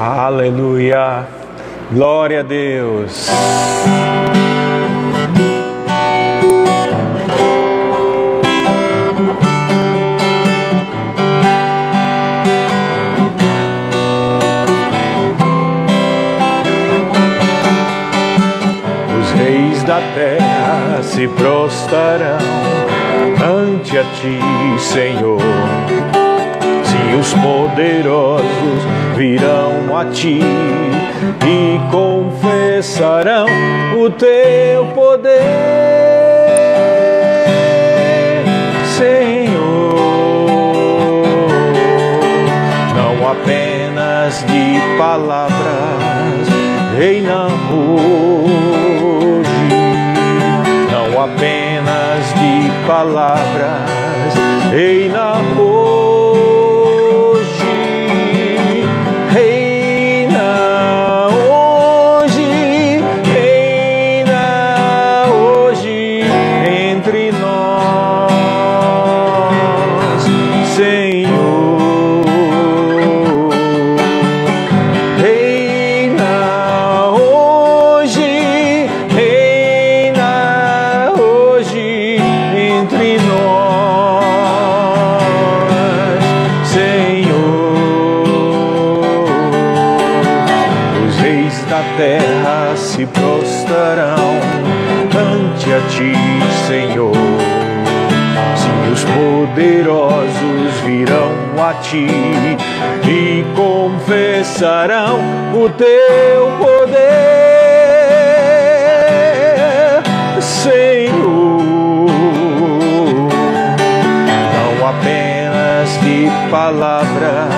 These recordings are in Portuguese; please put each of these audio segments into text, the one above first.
Aleluia, glória a Deus. Os reis da terra se prostrarão ante a ti, Senhor. Sim, os poderosos virão a ti e confessarão o teu poder, Senhor. Não apenas de palavras reinam hoje, não apenas de palavras reinam hoje. Terra se prostrarão ante a ti, Senhor. Sim, os poderosos virão a ti e confessarão o teu poder, Senhor. Não apenas de palavras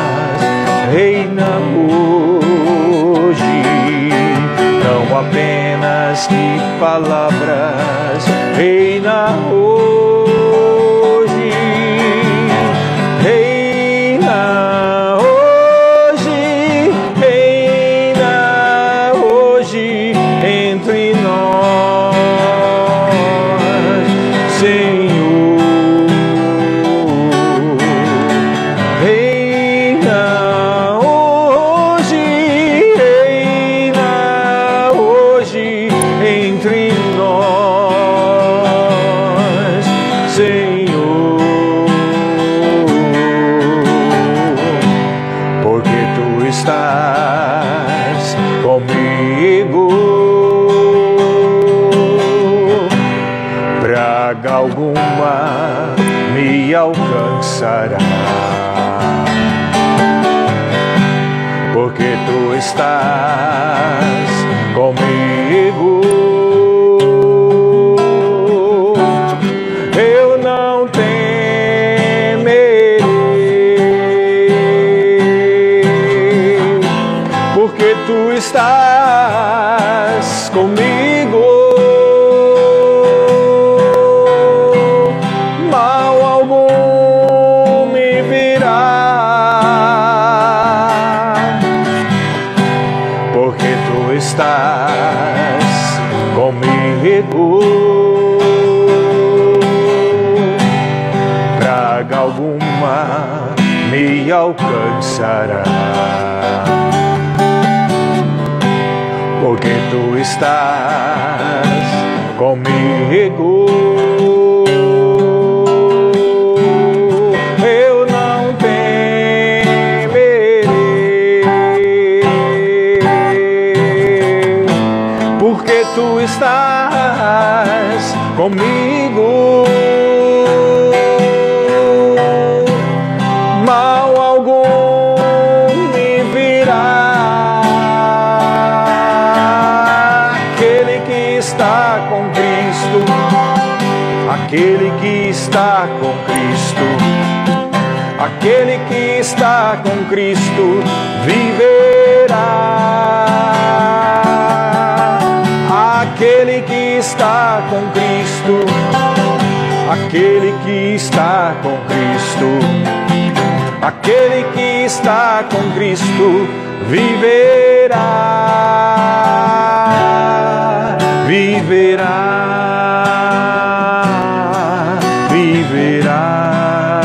reinam hoje, não apenas de palavras reina hoje, reina hoje, reina hoje entre nós, Senhor. Entre nós, Senhor, porque tu estás comigo, praga alguma me alcançará, porque tu estás comigo. Eu não temerei, porque tu estás comigo. Mal algum me virá, porque tu estás comigo. Praga alguma me alcançará, porque tu estás comigo. Eu não temerei, porque tu estás comigo. Mal algum me virá, aquele que está com Cristo, aquele que está com Cristo, aquele que está com Cristo viverá. Aquele que está com Cristo, aquele que está com Cristo, aquele que está com Cristo viverá, viverá, viverá,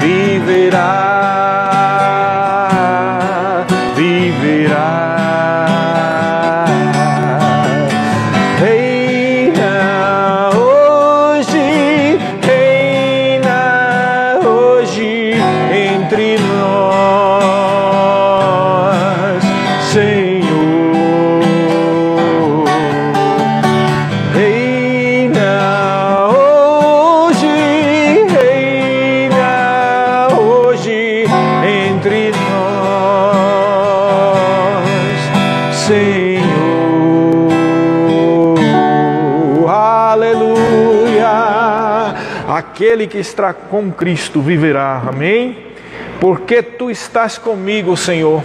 viverá. Senhor. Aleluia. Aquele que está com Cristo viverá. Amém? Porque tu estás comigo, Senhor,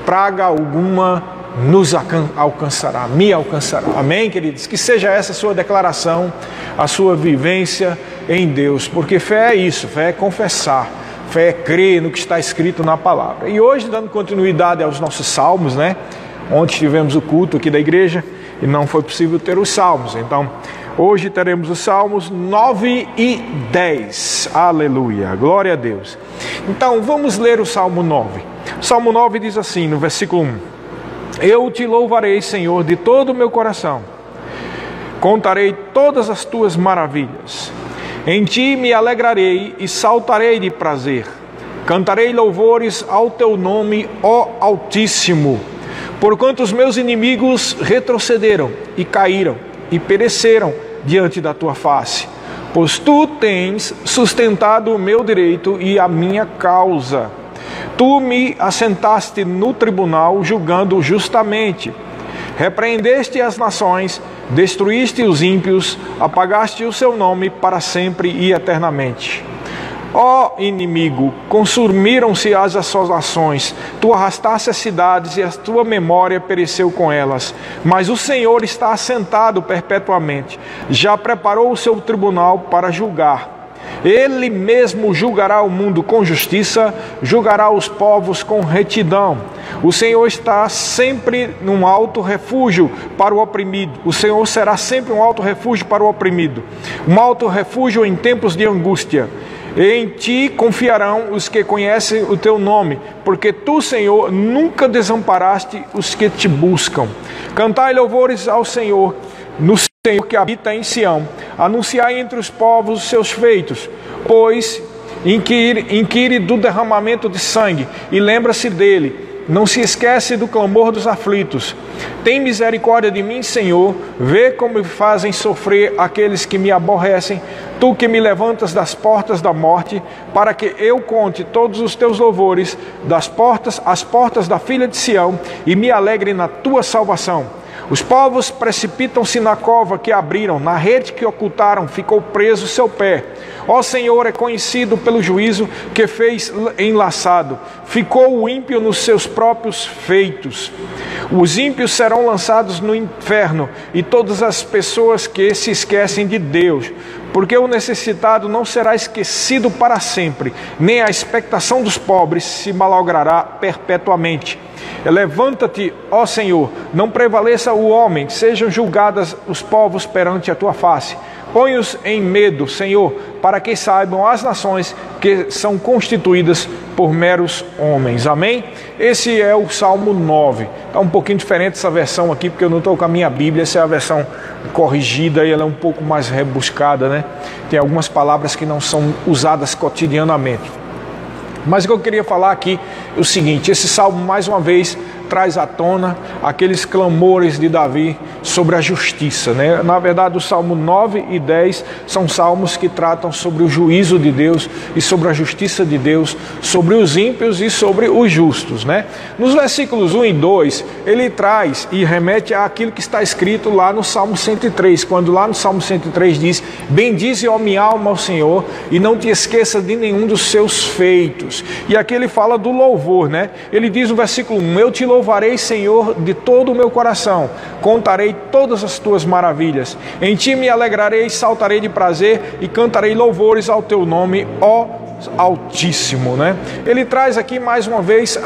praga alguma nos alcançará, me alcançará. Amém, queridos? Que seja essa a sua declaração, a sua vivência em Deus. Porque fé é isso, fé é confessar, fé é crer no que está escrito na palavra. E hoje, dando continuidade aos nossos salmos, né? Ontem tivemos o culto aqui da igreja e não foi possível ter os salmos. Então, hoje teremos os salmos 9 e 10. Aleluia, glória a Deus. Então, vamos ler o Salmo 9. O Salmo 9 diz assim, no versículo 1. Eu te louvarei, Senhor, de todo o meu coração. Contarei todas as tuas maravilhas. Em ti me alegrarei e saltarei de prazer. Cantarei louvores ao teu nome, ó Altíssimo. Porquanto os meus inimigos retrocederam e caíram e pereceram diante da tua face. Pois tu tens sustentado o meu direito e a minha causa. Tu me assentaste no tribunal, julgando justamente. Repreendeste as nações, destruíste os ímpios, apagaste o seu nome para sempre e eternamente. Ó inimigo, consumiram-se as assolações, tu arrastaste as cidades e a tua memória pereceu com elas. Mas o Senhor está assentado perpetuamente, já preparou o seu tribunal para julgar. Ele mesmo julgará o mundo com justiça, julgará os povos com retidão. O Senhor está sempre num alto refúgio para o oprimido. O Senhor será sempre um alto refúgio para o oprimido. Um alto refúgio em tempos de angústia. Em ti confiarão os que conhecem o teu nome, porque tu, Senhor, nunca desamparaste os que te buscam. Cantai louvores ao Senhor, no Senhor que habita em Sião. Anunciai entre os povos os seus feitos, pois inquire do derramamento de sangue e lembra-se dele. Não se esquece do clamor dos aflitos. Tem misericórdia de mim, Senhor. Vê como fazem sofrer aqueles que me aborrecem. Tu que me levantas das portas da morte, para que eu conte todos os teus louvores às portas da filha de Sião e me alegre na tua salvação. Os povos precipitam-se na cova que abriram, na rede que ocultaram, ficou preso seu pé. Ó Senhor, é conhecido pelo juízo que fez enlaçado. Ficou o ímpio nos seus próprios feitos. Os ímpios serão lançados no inferno e todas as pessoas que se esquecem de Deus. Porque o necessitado não será esquecido para sempre, nem a expectação dos pobres se malogrará perpetuamente. Levanta-te, ó Senhor, não prevaleça o homem, sejam julgadas os povos perante a tua face. Põe-os em medo, Senhor, para que saibam as nações que são constituídas por meros homens. Amém? Esse é o Salmo 9. Está um pouquinho diferente essa versão aqui, porque eu não estou com a minha Bíblia. Essa é a versão corrigida e ela é um pouco mais rebuscada, né? Tem algumas palavras que não são usadas cotidianamente. Mas o que eu queria falar aqui é o seguinte: esse salmo mais uma vez traz à tona aqueles clamores de Davi sobre a justiça, né? Na verdade, o Salmo 9 e 10 são salmos que tratam sobre o juízo de Deus e sobre a justiça de Deus, sobre os ímpios e sobre os justos, né? Nos versículos 1 e 2, ele traz e remete àquilo que está escrito lá no Salmo 103, quando lá no Salmo 103 diz: bendize, ó minha alma, ao Senhor, e não te esqueça de nenhum dos seus feitos. E aqui ele fala do louvor, né? Ele diz no versículo 1, eu te louvarei, Senhor, de todo o meu coração, contarei todas as tuas maravilhas. Em ti me alegrarei, saltarei de prazer e cantarei louvores ao teu nome, ó Altíssimo, né? Ele traz aqui mais uma vez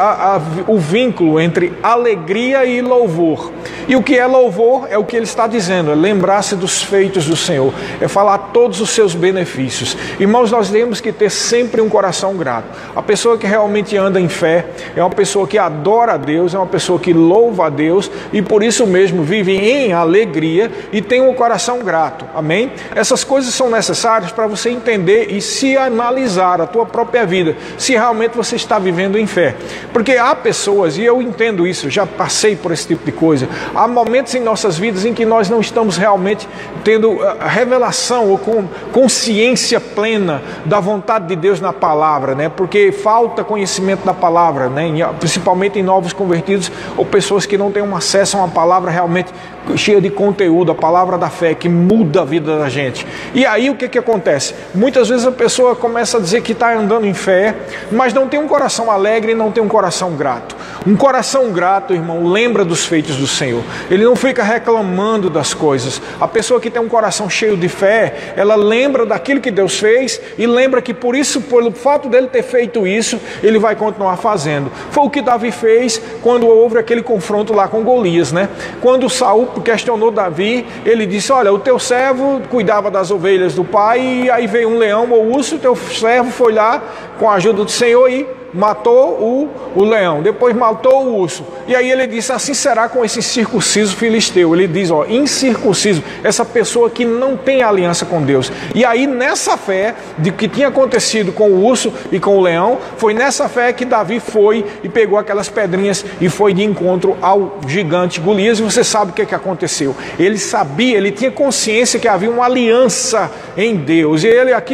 o vínculo entre alegria e louvor. E o que é louvor é o que ele está dizendo, é lembrar-se dos feitos do Senhor, é falar todos os seus benefícios. Irmãos, nós temos que ter sempre um coração grato. A pessoa que realmente anda em fé é uma pessoa que adora a Deus, é uma pessoa que louva a Deus e por isso mesmo vive em alegria e tem um coração grato. Amém? Essas coisas são necessárias para você entender e se analisar a tua própria vida, se realmente você está vivendo em fé. Porque há pessoas, e eu entendo isso, já passei por esse tipo de coisa, há momentos em nossas vidas em que nós não estamos realmente tendo a revelação ou com consciência plena da vontade de Deus na palavra, né? Porque falta conhecimento da palavra, né? Principalmente em novos convertidos ou pessoas que não têm um acesso a uma palavra realmente cheia de conteúdo, a palavra da fé que muda a vida da gente. E aí o que acontece? Muitas vezes a pessoa começa a dizer que está andando em fé, mas não tem um coração alegre e não tem um coração grato. Um coração grato, irmão, lembra dos feitos do Senhor. Ele não fica reclamando das coisas. A pessoa que tem um coração cheio de fé, ela lembra daquilo que Deus fez e lembra que por isso, pelo fato dele ter feito isso, ele vai continuar fazendo. Foi o que Davi fez quando houve aquele confronto lá com Golias, né? Quando Saul questionou Davi, ele disse: olha, o teu servo cuidava das ovelhas do pai, e aí veio um leão ou urso, o teu servo foi lá com a ajuda do Senhor e matou o leão, depois matou o urso. E aí ele disse: assim será com esse incircunciso filisteu. Ele diz, ó, incircunciso, essa pessoa que não tem aliança com Deus. E aí nessa fé de que tinha acontecido com o urso e com o leão, foi nessa fé que Davi foi e pegou aquelas pedrinhas e foi de encontro ao gigante Golias. E você sabe o que aconteceu? Ele sabia, ele tinha consciência que havia uma aliança em Deus. E ele aqui,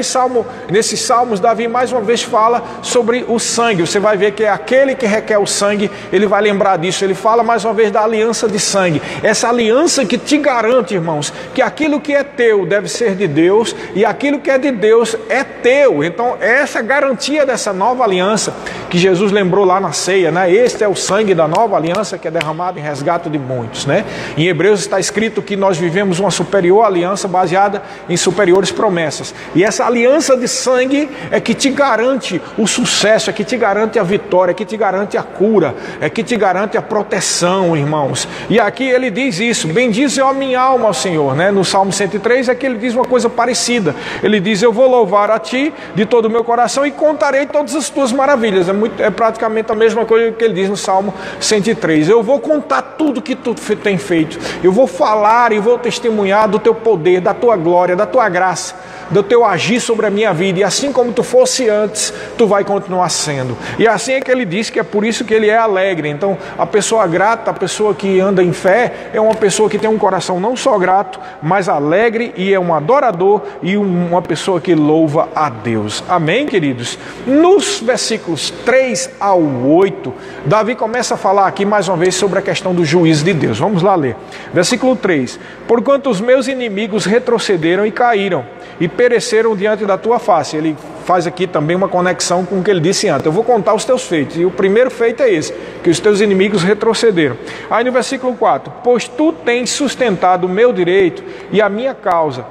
nesses salmos, Davi mais uma vez fala sobre o sangue. Você vai ver que é aquele que requer o sangue, ele vai lembrar disso. Ele fala mais uma vez da aliança de sangue. Essa aliança que te garante, irmãos, que aquilo que é teu deve ser de Deus e aquilo que é de Deus é teu. Então essa garantia dessa nova aliança que Jesus lembrou lá na ceia, né? Este é o sangue da nova aliança que é derramado em resgate de muitos, né? Em Hebreus está escrito que nós vivemos uma superior aliança baseada em superiores promessas. E essa aliança de sangue é que te garante o sucesso, é que te garante a vitória, é que te garante a cura, é que te garante a proteção, irmãos. E aqui ele diz isso: bendize a minha alma ao Senhor, né? No Salmo 103 é que ele diz uma coisa parecida. Ele diz: eu vou louvar a ti de todo o meu coração e contarei todas as tuas maravilhas. É praticamente a mesma coisa que ele diz no Salmo 103. Eu vou contar tudo que tu tem feito. Eu vou falar e vou testemunhar do teu poder, da tua glória, da tua graça, do teu agir sobre a minha vida. E assim como tu fosse antes, tu vai continuar sendo. E assim é que ele diz que é por isso que ele é alegre. Então a pessoa grata, a pessoa que anda em fé, é uma pessoa que tem um coração não só grato, mas alegre, e é um adorador e uma pessoa que louva a Deus. Amém, queridos? Nos versículos 3 ao 8, Davi começa a falar aqui mais uma vez sobre a questão do juízo de Deus. Vamos lá ler. Versículo 3: porquanto os meus inimigos retrocederam e caíram e pereceram diante da tua face. Ele faz aqui também uma conexão com o que ele disse antes. Eu vou contar os teus feitos. E o primeiro feito é esse, que os teus inimigos retrocederam. Aí no versículo 4: pois tu tens sustentado o meu direito e a minha causa.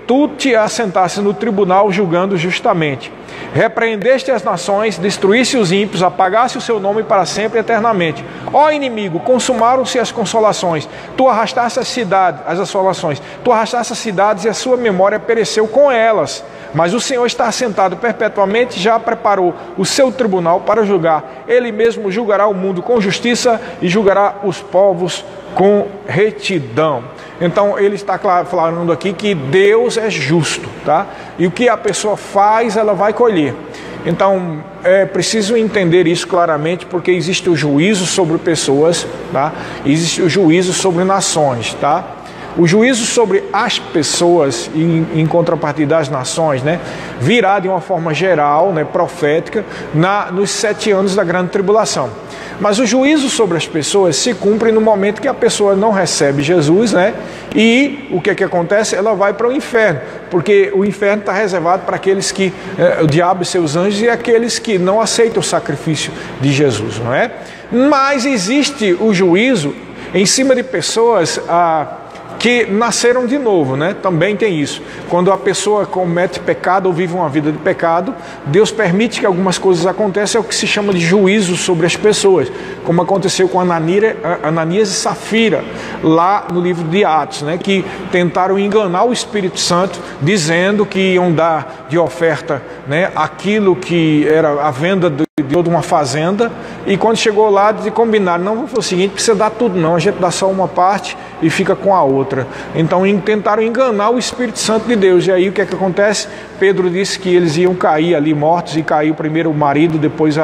Tu te assentaste no tribunal julgando justamente. Repreendeste as nações, destruíste os ímpios, apagaste o seu nome para sempre e eternamente. Ó inimigo, consumaram-se as consolações. Tu arrastaste as cidades, as assolações. Tu arrastaste as cidades e a sua memória pereceu com elas. Mas o Senhor está assentado perpetuamente, já preparou o seu tribunal para julgar. Ele mesmo julgará o mundo com justiça e julgará os povos com retidão. Então ele está falando aqui que Deus é justo, tá? E o que a pessoa faz, ela vai colher. Então é preciso entender isso claramente, porque existe o juízo sobre pessoas, tá? Existe o juízo sobre nações, tá? O juízo sobre as pessoas, em contrapartida das nações, né, virá de uma forma geral, né, profética, nos 7 anos da grande tribulação. Mas o juízo sobre as pessoas se cumpre no momento que a pessoa não recebe Jesus, né? E o que acontece? Ela vai para o inferno, porque o inferno está reservado para aqueles que, o diabo e seus anjos, e aqueles que não aceitam o sacrifício de Jesus, não é? Mas existe o juízo em cima de pessoas que nasceram de novo, né? Também tem isso. Quando a pessoa comete pecado ou vive uma vida de pecado, Deus permite que algumas coisas aconteçam, é o que se chama de juízo sobre as pessoas, como aconteceu com Ananias e Safira, lá no livro de Atos, né? Que tentaram enganar o Espírito Santo, dizendo que iam dar de oferta, né, aquilo que era a venda de uma fazenda, e quando chegou lá, combinaram: não, vamos fazer o seguinte, precisa dar tudo não, a gente dá só uma parte e fica com a outra. outra. Então tentaram enganar o Espírito Santo de Deus. E aí o que é que acontece? Pedro disse que eles iam cair ali mortos, e caiu primeiro o marido, depois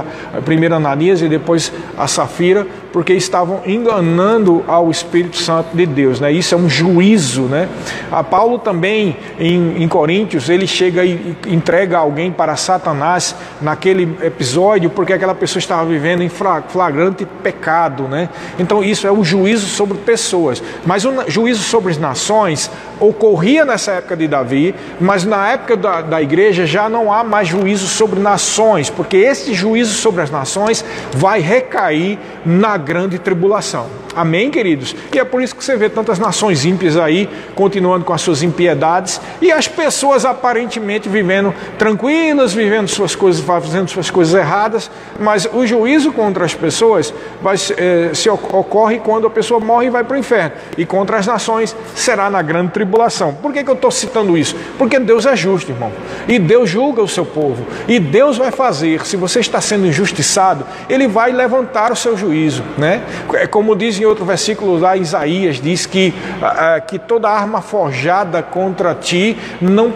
primeiro Ananias e depois a Safira, porque estavam enganando ao Espírito Santo de Deus, né? Isso é um juízo, né? A Paulo também, em Coríntios, ele chega e entrega alguém para Satanás naquele episódio, porque aquela pessoa estava vivendo em flagrante pecado, né? Então isso é o juízo sobre pessoas. Mas o juízo sobre as nações ocorria nessa época de Davi, mas na época da igreja já não há mais juízo sobre nações, porque esse juízo sobre as nações vai recair na grande tribulação. Amém, queridos? E é por isso que você vê tantas nações ímpias aí, continuando com as suas impiedades, e as pessoas aparentemente vivendo tranquilas, vivendo suas coisas, fazendo suas coisas erradas, mas o juízo contra as pessoas ocorre quando a pessoa morre e vai para o inferno, e contra as nações será na grande tribulação. Por que eu estou citando isso? Porque Deus é justo, irmão, e Deus julga o seu povo, e Deus vai fazer, se você está sendo injustiçado, Ele vai levantar o seu juízo, né? É como diz em outro versículo lá, Isaías diz que toda arma forjada contra ti não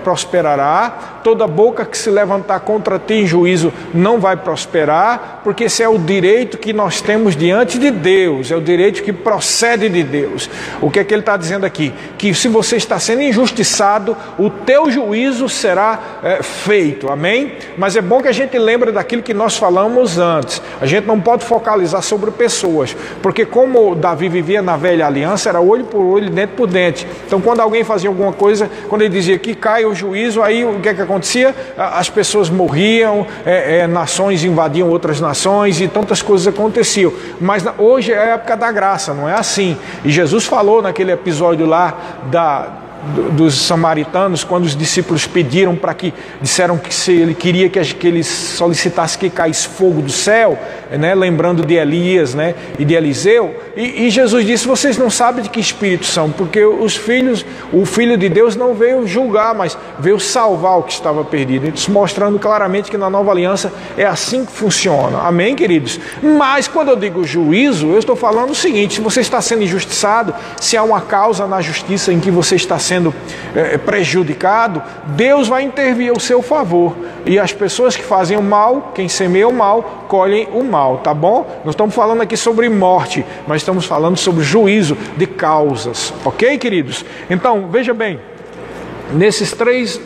prosperará, toda boca que se levantar contra ti em juízo não vai prosperar, porque esse é o direito que nós temos diante de Deus, é o direito que procede de Deus. O que é que ele está dizendo aqui? Que se você está sendo injustiçado, o teu juízo será feito, amém? Mas é bom que a gente lembre daquilo que nós falamos antes. A gente não pode focalizar sobre pessoas, porque como Davi vivia na velha aliança, era olho por olho, dente por dente. Então quando alguém fazia alguma coisa, quando ele dizia que cai o juízo, aí o que é que acontecia? As pessoas morriam, nações invadiam outras nações e tantas coisas aconteciam. Mas hoje é a época da graça, não é assim. E Jesus falou naquele episódio lá dos samaritanos, quando os discípulos pediram disseram que se ele queria que eles solicitassem que caísse fogo do céu, né, lembrando de Elias, né, e de Eliseu, e Jesus disse: vocês não sabem de que espírito são, porque o Filho de Deus não veio julgar, mas veio salvar o que estava perdido, mostrando claramente que na nova aliança é assim que funciona, amém, queridos? Mas quando eu digo juízo, eu estou falando o seguinte: se você está sendo injustiçado, se há uma causa na justiça em que você está sendo prejudicado, Deus vai intervir ao seu favor, e as pessoas que fazem o mal, quem semeia o mal, colhem o mal, tá bom? Não estamos falando aqui sobre morte, mas estamos falando sobre juízo de causas, ok, queridos? Então, veja bem, nesses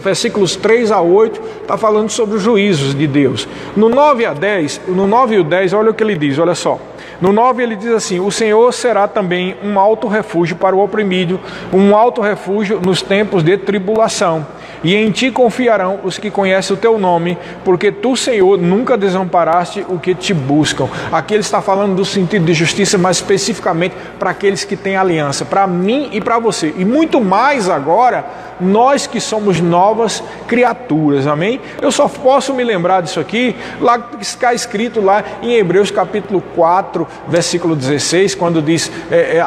versículos 3 a 8, está falando sobre os juízos de Deus. No 9 e o 10, olha o que ele diz, olha só. No 9 ele diz assim: o Senhor será também um alto refúgio para o oprimido, um alto refúgio nos tempos de tribulação. E em ti confiarão os que conhecem o teu nome, porque tu, Senhor, nunca desamparaste o que te buscam. Aqui ele está falando do sentido de justiça, mas especificamente para aqueles que têm aliança, para mim e para você. E muito mais agora, nós que somos novas criaturas, amém? Eu só posso me lembrar disso aqui, lá que está escrito lá em Hebreus capítulo 4, versículo 16, quando diz,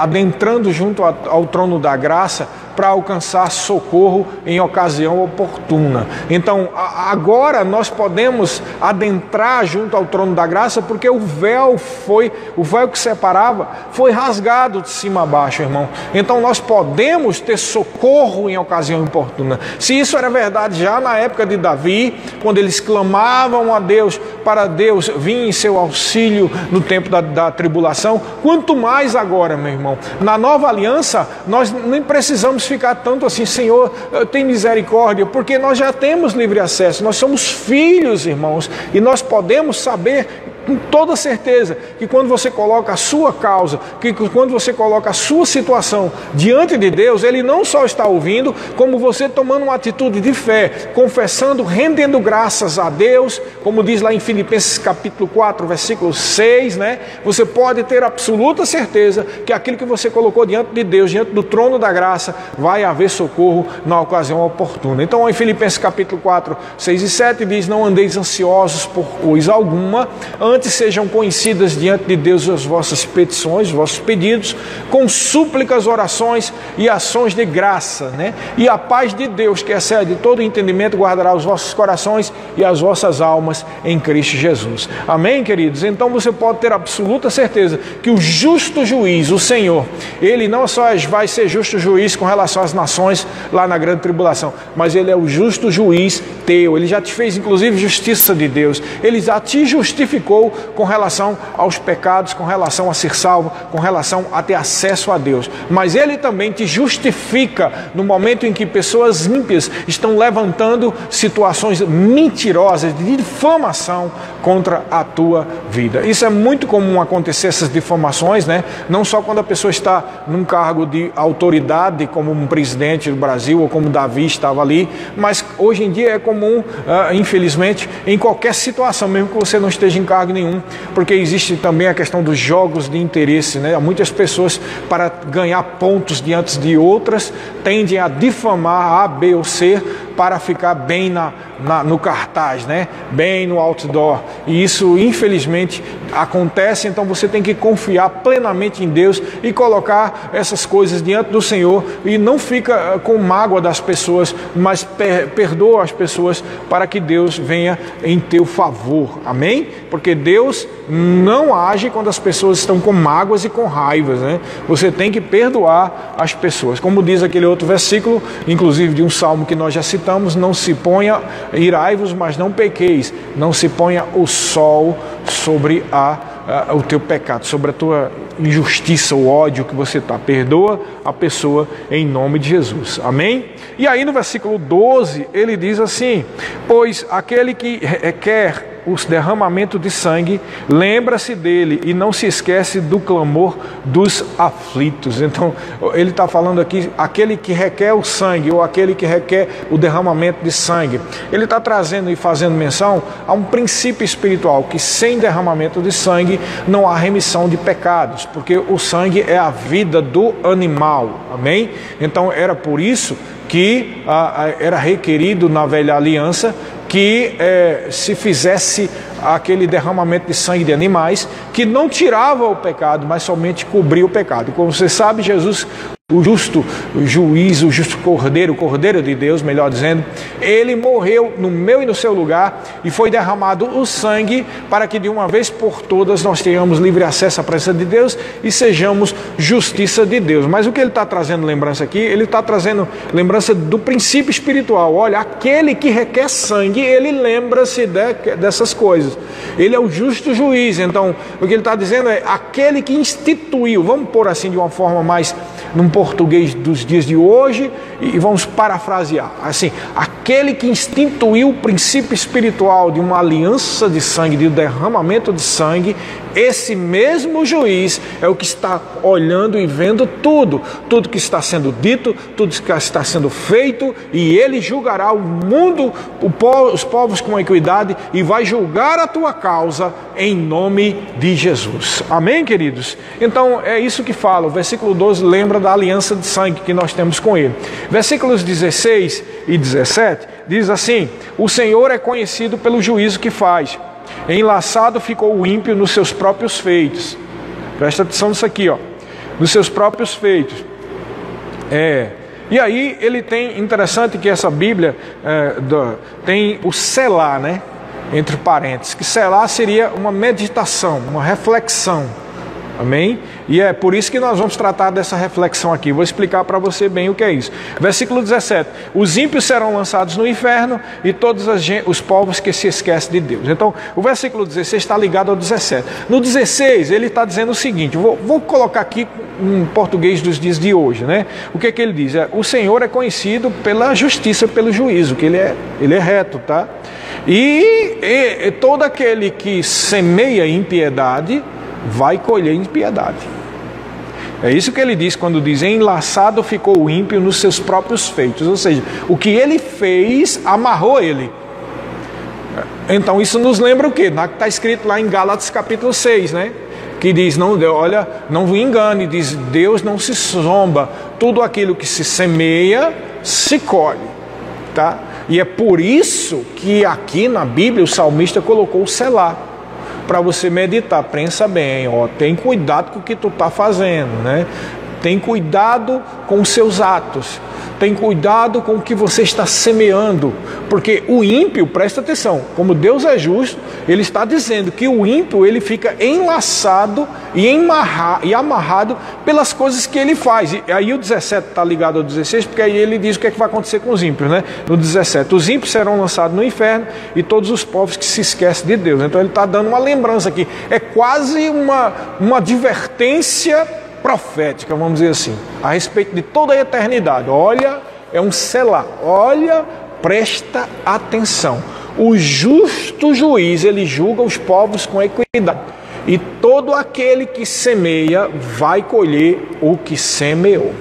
adentrando junto ao trono da graça, para alcançar socorro em ocasião oportuna. Então, agora nós podemos adentrar junto ao trono da graça, porque o véu que separava foi rasgado de cima a baixo, irmão. Então nós podemos ter socorro em ocasião oportuna. Se isso era verdade já na época de Davi, quando eles clamavam a Deus, para Deus vir em seu auxílio no tempo da tribulação, quanto mais agora, meu irmão. Na nova aliança, nós nem precisamos ficar tanto assim: Senhor, tem misericórdia, porque nós já temos livre acesso, nós somos filhos, irmãos, e nós podemos saber com toda certeza que quando você coloca a sua causa, que quando você coloca a sua situação diante de Deus, Ele não só está ouvindo, como você tomando uma atitude de fé, confessando, rendendo graças a Deus, como diz lá em Filipenses capítulo 4, versículo 6, né? Você pode ter absoluta certeza que aquilo que você colocou diante de Deus, diante do trono da graça, vai haver socorro na ocasião oportuna. Então em Filipenses capítulo 4, 6 e 7 diz: não andeis ansiosos por coisa alguma, antes Antes sejam conhecidas diante de Deus as vossas petições, os vossos pedidos, com súplicas, orações e ações de graça, né? E a paz de Deus, que excede todo entendimento, guardará os vossos corações e as vossas almas em Cristo Jesus. Amém, queridos? Então você pode ter absoluta certeza que o justo juiz, o Senhor, Ele não só vai ser justo juiz com relação às nações lá na grande tribulação, mas Ele é o justo juiz teu. Ele já te fez inclusive justiça de Deus. Ele já te justificou com relação aos pecados, com relação a ser salvo, com relação a ter acesso a Deus. Mas Ele também te justifica no momento em que pessoas ímpias estão levantando situações mentirosas de difamação contra a tua vida. Isso é muito comum acontecer, essas difamações, né? Não só quando a pessoa está num cargo de autoridade, como um presidente do Brasil, ou como Davi estava ali, mas hoje em dia é comum, infelizmente, em qualquer situação, mesmo que você não esteja em cargo nenhum, porque existe também a questão dos jogos de interesse, né? Muitas pessoas, para ganhar pontos diante de outras, tendem a difamar A, B ou C para ficar bem no cartaz, né? Bem no outdoor. E isso, infelizmente, acontece. Então você tem que confiar plenamente em Deus e colocar essas coisas diante do Senhor, e não fica com mágoa das pessoas, mas perdoa as pessoas para que Deus venha em teu favor. Amém? Porque Deus não age quando as pessoas estão com mágoas e com raivas, né? Você tem que perdoar as pessoas. Como diz aquele outro versículo, inclusive de um salmo que nós já citamos: não se ponha, irai-vos, mas não pequeis, não se ponha o sol sobre o teu pecado, sobre a tua injustiça, o ódio que você está. Perdoa a pessoa em nome de Jesus. Amém? E aí no versículo 12 ele diz assim: pois aquele que quer o derramamento de sangue, lembra-se dele e não se esquece do clamor dos aflitos. Então ele está falando aqui, aquele que requer o sangue, ou aquele que requer o derramamento de sangue. Ele está trazendo e fazendo menção a um princípio espiritual, que sem derramamento de sangue não há remissão de pecados, porque o sangue é a vida do animal. Amém? Então era por isso que era requerido na velha aliança que se fizesse aquele derramamento de sangue de animais, que não tirava o pecado, mas somente cobria o pecado. Como você sabe, Jesus, o justo juiz, o justo cordeiro, o cordeiro de Deus, melhor dizendo, ele morreu no meu e no seu lugar, e foi derramado o sangue para que de uma vez por todas nós tenhamos livre acesso à presença de Deus e sejamos justiça de Deus. Mas o que ele está trazendo lembrança aqui? Ele está trazendo lembrança do princípio espiritual. Olha, aquele que requer sangue, ele lembra-se dessas coisas. Ele é o justo juiz. Então o que ele está dizendo é aquele que instituiu, vamos pôr assim de uma forma mais num português dos dias de hoje, e vamos parafrasear assim: aquele que instituiu o princípio espiritual de uma aliança de sangue, de derramamento de sangue, esse mesmo juiz é o que está olhando e vendo tudo que está sendo dito, tudo que está sendo feito, e ele julgará o mundo, os povos com equidade, e vai julgar a tua causa em nome de Jesus. Amém, queridos? Então é isso que fala. O versículo 12 lembra da aliança de sangue que nós temos com ele. Versículos 16 e 17 diz assim: o Senhor é conhecido pelo juízo que faz, enlaçado ficou o ímpio nos seus próprios feitos. Presta atenção nisso aqui, ó, nos seus próprios feitos. E aí ele tem, interessante que essa Bíblia tem o selá, né, entre parênteses, que selá seria uma meditação, uma reflexão. Amém? E é por isso que nós vamos tratar dessa reflexão aqui. Vou explicar para você bem o que é isso. Versículo 17: os ímpios serão lançados no inferno, e todos os povos que se esquecem de Deus. Então o versículo 16 está ligado ao 17. No 16 ele está dizendo o seguinte, vou colocar aqui em português dos dias de hoje, né? O que ele diz? O Senhor é conhecido pela justiça, pelo juízo, que ele é reto, tá? E todo aquele que semeia impiedade vai colher impiedade. É isso que ele diz quando diz: enlaçado ficou o ímpio nos seus próprios feitos. Ou seja, o que ele fez amarrou ele. Então isso nos lembra o quê? Está escrito lá em Gálatas capítulo 6, né? Que diz: não vos engane, diz, Deus não se zomba, tudo aquilo que se semeia se colhe, tá? E é por isso que aqui na Bíblia o salmista colocou o selá. para você meditar. Pensa bem, ó, tem cuidado com o que tu está fazendo, né? Tem cuidado com os seus atos. Tem cuidado com o que você está semeando. Porque o ímpio, presta atenção, como Deus é justo, Ele está dizendo que o ímpio, ele fica enlaçado e amarrado pelas coisas que ele faz. E aí o 17 está ligado ao 16, porque aí ele diz o que é que vai acontecer com os ímpios, né? No 17, os ímpios serão lançados no inferno e todos os povos que se esquecem de Deus. Então ele está dando uma lembrança aqui. É quase uma advertência profética, vamos dizer assim, a respeito de toda a eternidade. Olha, é um selar. Olha, presta atenção. O justo juiz, ele julga os povos com equidade. E todo aquele que semeia vai colher o que semeou.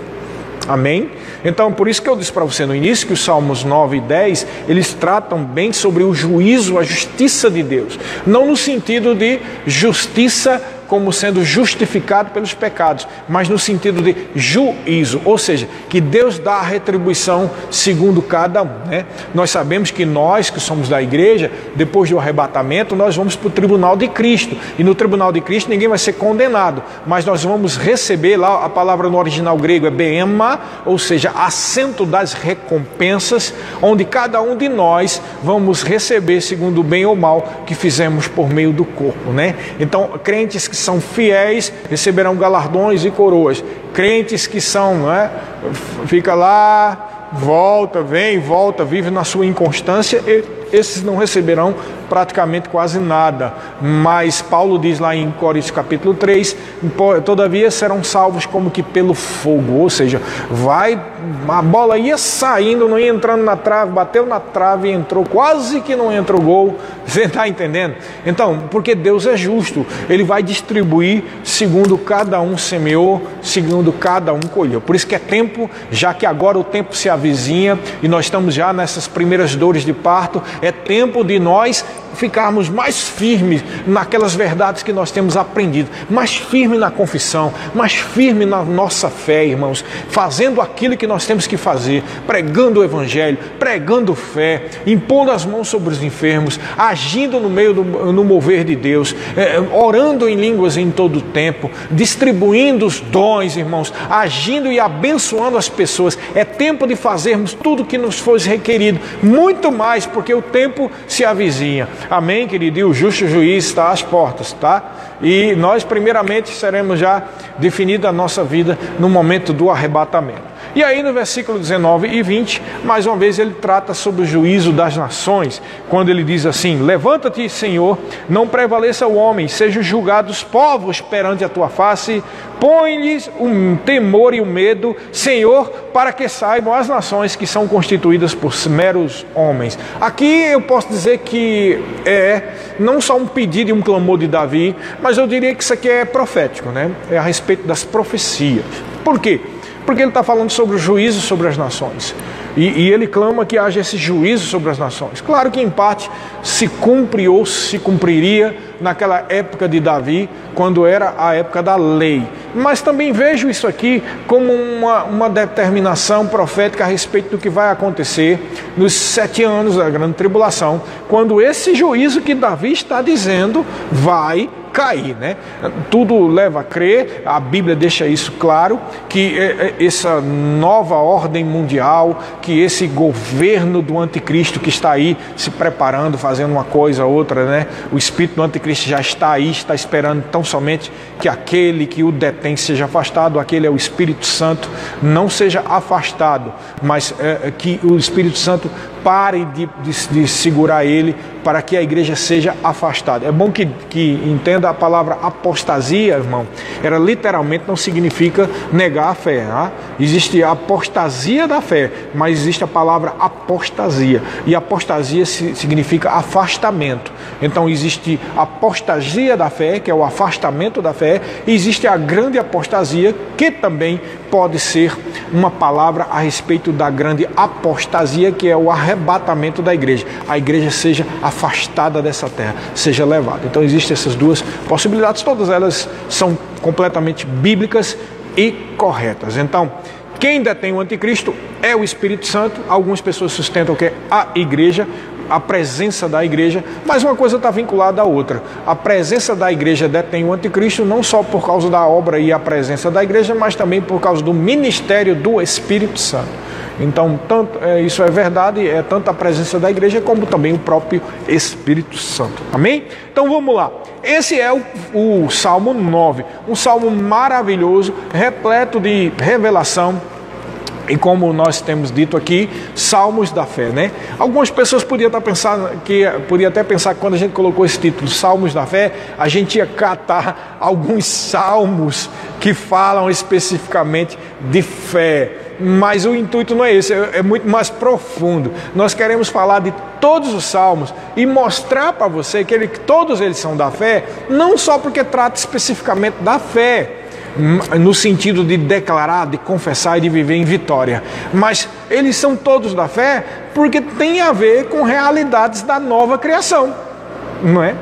Amém? Então, por isso que eu disse para você no início que os Salmos 9 e 10, eles tratam bem sobre o juízo, a justiça de Deus. Não no sentido de justiça como sendo justificado pelos pecados, mas no sentido de juízo, ou seja, que Deus dá a retribuição segundo cada um, né? Nós sabemos que nós que somos da igreja, depois do arrebatamento, nós vamos para o tribunal de Cristo, e no tribunal de Cristo ninguém vai ser condenado, mas nós vamos receber, lá a palavra no original grego é bema, ou seja, assento das recompensas, onde cada um de nós vamos receber segundo o bem ou mal que fizemos por meio do corpo, né? Então, crentes que são fiéis receberão galardões e coroas. Crentes que são, né, fica lá, volta, vem, volta, vive na sua inconstância, esses não receberão praticamente quase nada. Mas Paulo diz lá em Coríntios capítulo 3, todavia serão salvos como que pelo fogo, ou seja, a bola ia saindo, não ia entrando na trave, bateu na trave e entrou, quase que não entra o gol. Você está entendendo? Então, porque Deus é justo, Ele vai distribuir segundo cada um semeou, segundo cada um colheu. Por isso que é tempo, já que agora o tempo se avizinha e nós estamos já nessas primeiras dores de parto, é tempo de nós ficarmos mais firmes naquelas verdades que nós temos aprendido, mais firme na confissão, mais firme na nossa fé, irmãos, fazendo aquilo que nós temos que fazer, pregando o Evangelho, pregando fé, impondo as mãos sobre os enfermos, agindo no mover de Deus, orando em línguas em todo o tempo, distribuindo os dons, irmãos, agindo e abençoando as pessoas. É tempo de fazermos tudo que nos foi requerido, muito mais, porque o tempo se avizinha. Amém, querido? E o justo juiz está às portas, tá? E nós primeiramente seremos já definida a nossa vida no momento do arrebatamento. E aí no versículo 19 e 20, mais uma vez ele trata sobre o juízo das nações, quando ele diz assim: levanta-te, Senhor, não prevaleça o homem, sejam julgados os povos perante a tua face, põe-lhes o temor e o medo, Senhor, para que saibam as nações que são constituídas por meros homens. Aqui eu posso dizer que é não só um pedido e um clamor de Davi, mas eu diria que isso aqui é profético, né? É a respeito das profecias. Por quê? Porque ele está falando sobre o juízo sobre as nações. E ele clama que haja esse juízo sobre as nações. Claro que em parte se cumpre ou se cumpriria naquela época de Davi, quando era a época da lei. Mas também vejo isso aqui como uma determinação profética a respeito do que vai acontecer nos 7 anos da grande tribulação, quando esse juízo que Davi está dizendo vai cair, né? Tudo leva a crer, a Bíblia deixa isso claro, que essa nova ordem mundial, que esse governo do anticristo que está aí se preparando, fazendo uma coisa ou outra, né? O espírito do anticristo já está aí, está esperando tão somente que aquele que o detém seja afastado. Aquele é o Espírito Santo, não seja afastado, mas que o Espírito Santo pare de segurar ele, para que a igreja seja afastada. É bom que entenda a palavra apostasia, irmão. Ela literalmente não significa negar a fé, tá? Existe a apostasia da fé, mas existe a palavra apostasia. E apostasia significa afastamento. Então existe a apostasia da fé, que é o afastamento da fé, e existe a grande apostasia, que também pode ser uma palavra a respeito da grande apostasia, que é o arrebatamento da igreja. A igreja seja afastada dessa terra, seja levada. Então existem essas duas possibilidades, todas elas são completamente bíblicas e corretas. Então, quem detém o anticristo é o Espírito Santo. Algumas pessoas sustentam que é a igreja. a presença da igreja, mas uma coisa está vinculada à outra. A presença da igreja detém o anticristo não só por causa da obra e a presença da igreja, mas também por causa do ministério do Espírito Santo. Então, isso é verdade, é tanto a presença da igreja como também o próprio Espírito Santo. Amém? Então vamos lá. Esse é o Salmo 9, um salmo maravilhoso, repleto de revelação. E como nós temos dito aqui, salmos da fé, né? Algumas pessoas podiam até pensar que quando a gente colocou esse título, Salmos da Fé, a gente ia catar alguns salmos que falam especificamente de fé. Mas o intuito não é esse, é muito mais profundo. Nós queremos falar de todos os salmos e mostrar para você que todos eles são da fé, não só porque trata especificamente da fé, no sentido de declarar, de confessar e de viver em vitória, mas eles são todos da fé porque tem a ver com realidades da nova criação, não é?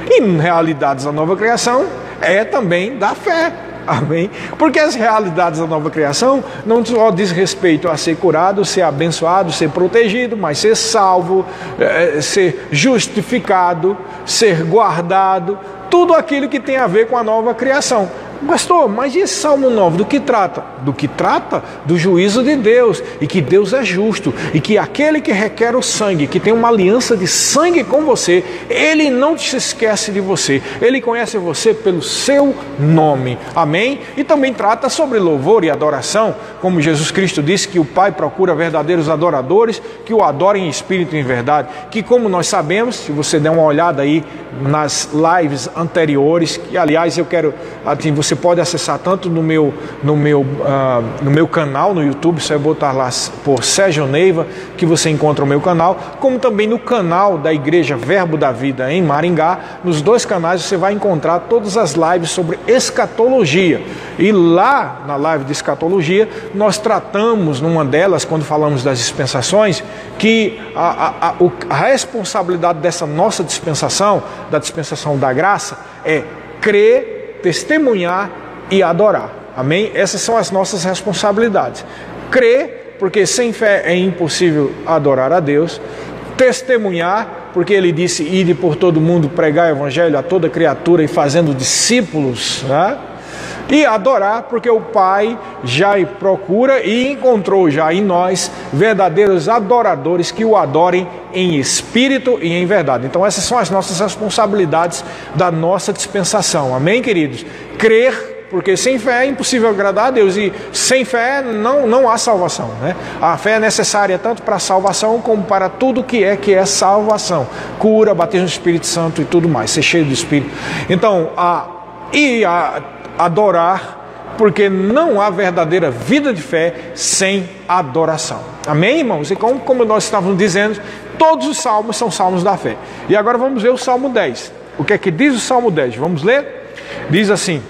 E realidades da nova criação é também da fé. Amém? Porque as realidades da nova criação não só diz respeito a ser curado, ser abençoado, ser protegido, mas ser salvo, ser justificado, ser guardado, tudo aquilo que tem a ver com a nova criação. Pastor, mas e esse Salmo 9, do que trata? Do que trata do juízo de Deus, e que Deus é justo, e que aquele que requer o sangue, que tem uma aliança de sangue com você, ele não se esquece de você, ele conhece você pelo seu nome, amém? E também trata sobre louvor e adoração, como Jesus Cristo disse que o Pai procura verdadeiros adoradores, que o adorem em espírito e em verdade, que como nós sabemos, se você der uma olhada aí nas lives anteriores, que aliás eu quero, assim, você pode acessar tanto no meu canal no YouTube, você vai botar lá por Sérgio Neiva, que você encontra o meu canal, como também no canal da Igreja Verbo da Vida em Maringá. Nos dois canais você vai encontrar todas as lives sobre escatologia. E lá na live de escatologia, nós tratamos numa delas, quando falamos das dispensações, que a responsabilidade dessa nossa dispensação, da dispensação da graça, é crer, testemunhar e adorar. Amém? Essas são as nossas responsabilidades. Crer, porque sem fé é impossível adorar a Deus. Testemunhar, porque ele disse: ide por todo mundo, pregar o evangelho a toda criatura e fazendo discípulos, né? E adorar, porque o Pai já procura e encontrou já em nós verdadeiros adoradores que o adorem em espírito e em verdade. Então essas são as nossas responsabilidades da nossa dispensação. Amém, queridos? Crer, porque sem fé é impossível agradar a Deus, e sem fé não há salvação, né? A fé é necessária tanto para a salvação como para tudo que é salvação. Cura, batismo do Espírito Santo e tudo mais, ser cheio do Espírito. Então, adorar, porque não há verdadeira vida de fé sem adoração. Amém, irmãos? E como nós estávamos dizendo, todos os salmos são salmos da fé. E agora vamos ver o Salmo 10. O que é que diz o Salmo 10? Vamos ler? Diz assim: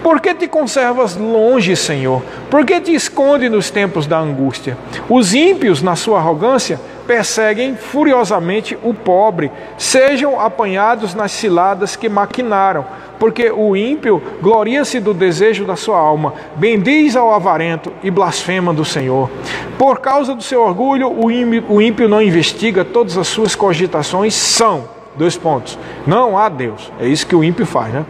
por que te conservas longe, Senhor? Por que te esconde nos tempos da angústia? Os ímpios, na sua arrogância, perseguem furiosamente o pobre, sejam apanhados nas ciladas que maquinaram, porque o ímpio gloria-se do desejo da sua alma, bendiz ao avarento e blasfema do Senhor. Por causa do seu orgulho, o ímpio não investiga, todas as suas cogitações são, não há Deus. É isso que o ímpio faz, né?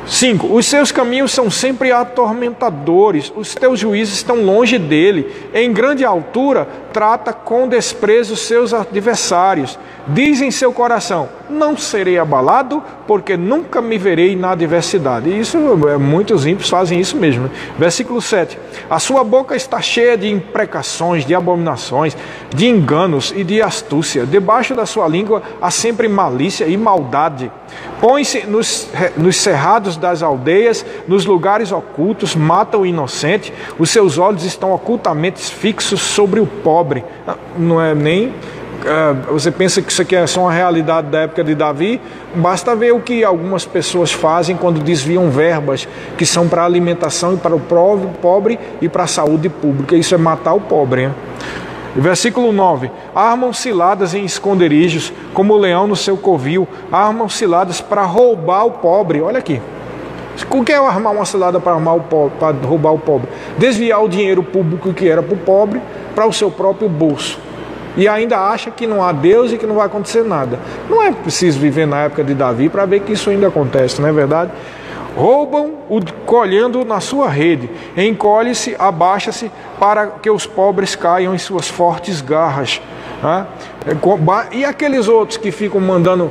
5. Os seus caminhos são sempre atormentadores, os teus juízos estão longe dele. Em grande altura, trata com desprezo os seus adversários. Diz em seu coração: não serei abalado, porque nunca me verei na adversidade. E isso, muitos ímpios fazem isso mesmo, né? Versículo 7. A sua boca está cheia de imprecações, de abominações, de enganos e de astúcia. Debaixo da sua língua há sempre malícia e maldade. Põe-se nos cerrados das aldeias, nos lugares ocultos, mata o inocente. Os seus olhos estão ocultamente fixos sobre o pobre. Não é nem... você pensa que isso aqui é só uma realidade da época de Davi? Basta ver o que algumas pessoas fazem quando desviam verbas que são para a alimentação e para o pobre e para a saúde pública. Isso é matar o pobre, né? Versículo 9. Armam ciladas em esconderijos, como o leão no seu covil. Armam ciladas para roubar o pobre. Olha aqui. O que é armar uma cilada para roubar o pobre? Desviar o dinheiro público que era para o pobre para o seu próprio bolso. e ainda acha que não há Deus e que não vai acontecer nada. Não é preciso viver na época de Davi para ver que isso ainda acontece, não é verdade? Roubam o colhendo na sua rede, encolhe-se, abaixa-se para que os pobres caiam em suas fortes garras. E aqueles outros que ficam mandando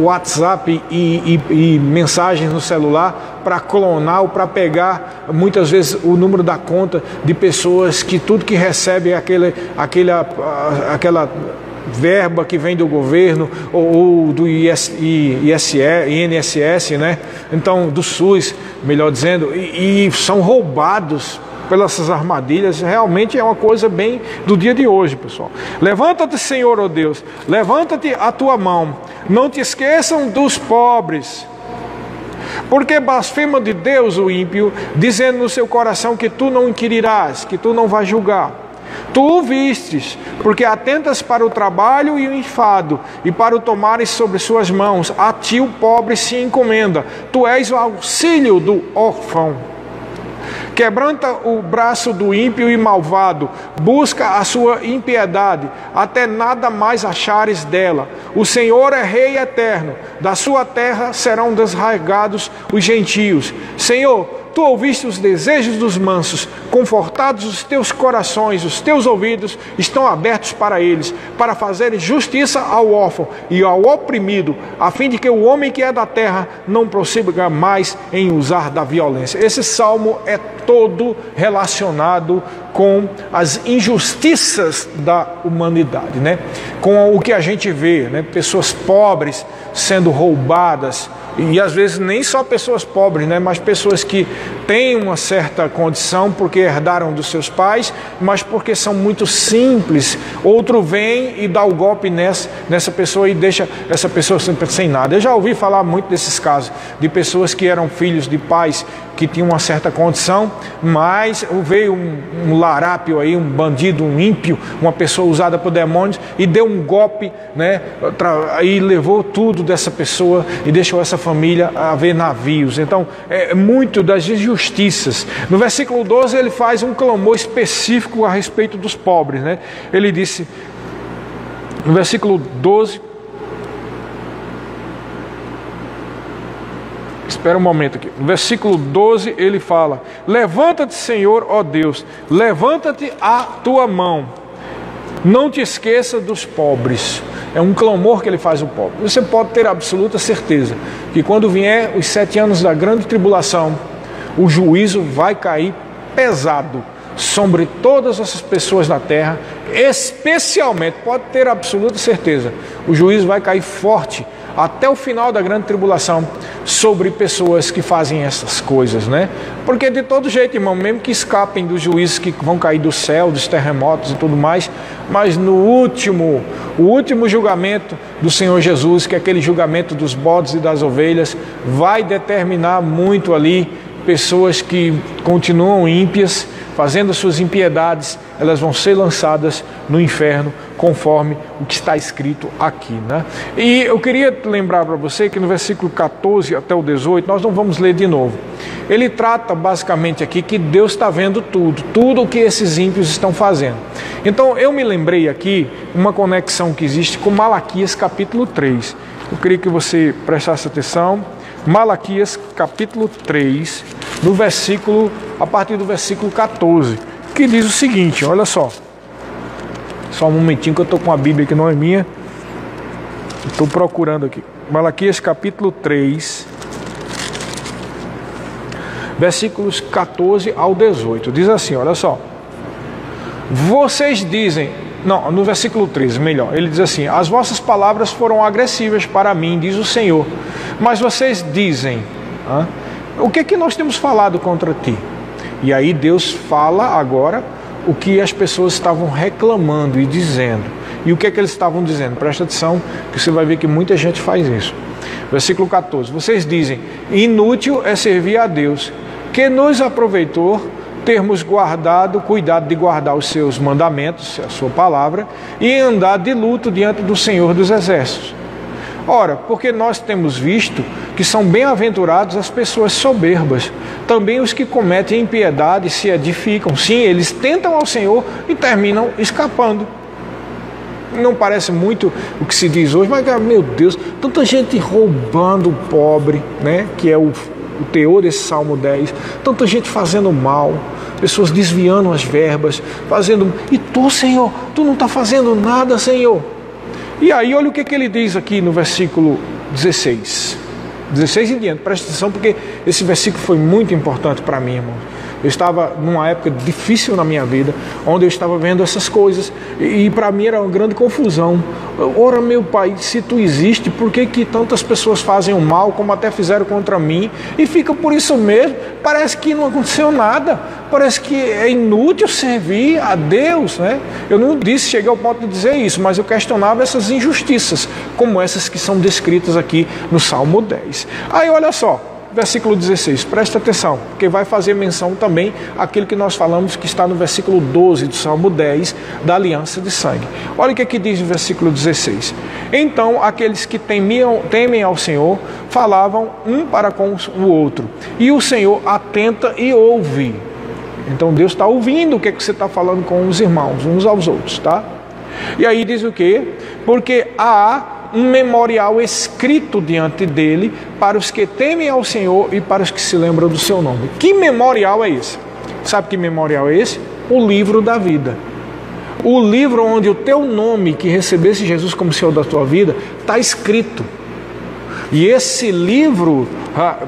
WhatsApp e mensagens no celular para clonar ou para pegar muitas vezes o número da conta de pessoas que tudo que recebe é aquela verba que vem do governo ou do INSS, né? Então do SUS, melhor dizendo, e são roubados pelas essas armadilhas. Realmente é uma coisa bem do dia de hoje, pessoal. Levanta-te, Senhor, ó Deus, levanta-te a tua mão, não te esqueçam dos pobres, porque blasfema de Deus o ímpio, dizendo no seu coração que tu não inquirirás, que tu não vais julgar. Tu o vistes, porque atentas para o trabalho e o enfado, e para o tomares sobre suas mãos. A ti o pobre se encomenda, tu és o auxílio do órfão. Quebranta o braço do ímpio e malvado, busca a sua impiedade, até nada mais achares dela. O Senhor é Rei eterno, da sua terra serão desraigados os gentios. Senhor, tu ouviste os desejos dos mansos, confortados os teus corações, os teus ouvidos estão abertos para eles, para fazer justiça ao órfão e ao oprimido, a fim de que o homem que é da terra não prossiga mais em usar da violência. Esse salmo é todo relacionado com as injustiças da humanidade, né? Com o que a gente vê, né? Pessoas pobres sendo roubadas, e às vezes nem só pessoas pobres, né? Mas pessoas que têm uma certa condição porque herdaram dos seus pais, mas porque são muito simples. Outro vem e dá o golpe nessa pessoa e deixa essa pessoa sem nada. Eu já ouvi falar muito desses casos, de pessoas que eram filhos de pais que tinham uma certa condição, mas veio um larápio aí, um bandido, um ímpio, uma pessoa usada por demônios, e deu um golpe, né? E levou tudo dessa pessoa e deixou essa família a ver navios. Então, é muito das injustiças. No versículo 12 ele faz um clamor específico a respeito dos pobres, né? Ele disse, no versículo 12, espera um momento aqui, no versículo 12 ele fala: levanta-te, Senhor, ó Deus, levanta-te a tua mão, não te esqueça dos pobres. É um clamor que ele faz ao pobre. Você pode ter absoluta certeza que quando vier os 7 anos da grande tribulação, o juízo vai cair pesado sobre todas essas pessoas na terra, especialmente, pode ter absoluta certeza, o juízo vai cair forte até o final da grande tribulação sobre pessoas que fazem essas coisas, né? Porque de todo jeito, irmão, mesmo que escapem dos juízos que vão cair do céu, dos terremotos e tudo mais, mas no último julgamento do Senhor Jesus, que é aquele julgamento dos bodes e das ovelhas, vai determinar muito ali pessoas que continuam ímpias, fazendo suas impiedades, elas vão ser lançadas no inferno, conforme o que está escrito aqui, né? E eu queria lembrar para você que no versículo 14 até o 18, nós não vamos ler de novo. Ele trata basicamente aqui que Deus está vendo tudo o que esses ímpios estão fazendo. Então eu me lembrei aqui uma conexão que existe com Malaquias capítulo 3. Eu queria que você prestasse atenção. Malaquias capítulo 3, a partir do versículo 14, que diz o seguinte, olha só. Só um momentinho que eu estou com a Bíblia que não é minha. Estou procurando aqui. Malaquias capítulo 3, versículos 14 ao 18. Diz assim, olha só. Vocês dizem... Não, no versículo 13, melhor. Ele diz assim: as vossas palavras foram agressivas para mim, diz o Senhor. Mas vocês dizem... o que é que nós temos falado contra ti? E aí Deus fala agora o que as pessoas estavam reclamando e dizendo. E o que é que eles estavam dizendo? Presta atenção, que você vai ver que muita gente faz isso. Versículo 14. Vocês dizem: inútil é servir a Deus, que nos aproveitou termos cuidado de guardar os seus mandamentos, a sua palavra, e andar de luto diante do Senhor dos Exércitos. Ora, porque nós temos visto que são bem-aventurados as pessoas soberbas, também os que cometem impiedade se edificam. Sim, eles tentam ao Senhor e terminam escapando. Não parece muito o que se diz hoje, mas, meu Deus, tanta gente roubando o pobre, né? Que é o teor desse Salmo 10, tanta gente fazendo mal, pessoas desviando as verbas, fazendo... E tu, Senhor, tu não está fazendo nada, Senhor. E aí, olha o que ele diz aqui no versículo 16 em diante, presta atenção, porque esse versículo foi muito importante para mim, irmão. Eu estava numa época difícil na minha vida, onde eu estava vendo essas coisas, e para mim era uma grande confusão. Ora, meu Pai, se tu existe, por que tantas pessoas fazem o mal, como até fizeram contra mim, e fica por isso mesmo? Parece que não aconteceu nada, parece que é inútil servir a Deus, né? Eu não cheguei ao ponto de dizer isso, mas eu questionava essas injustiças, como essas que são descritas aqui no Salmo 10. Aí olha só, versículo 16, presta atenção, porque vai fazer menção também àquilo que nós falamos que está no versículo 12 do Salmo 10, da aliança de sangue. Olha o que diz no versículo 16. Então, aqueles que temem ao Senhor, falavam um para com o outro, e o Senhor atenta e ouve. Então, Deus está ouvindo o que você está falando com os irmãos, uns aos outros, tá? E aí diz o quê? Porque há um memorial escrito diante dele para os que temem ao Senhor e para os que se lembram do seu nome. Que memorial é esse? Sabe que memorial é esse? O livro da vida. O livro onde o teu nome, que recebesse Jesus como Senhor da tua vida, está escrito. E esse livro,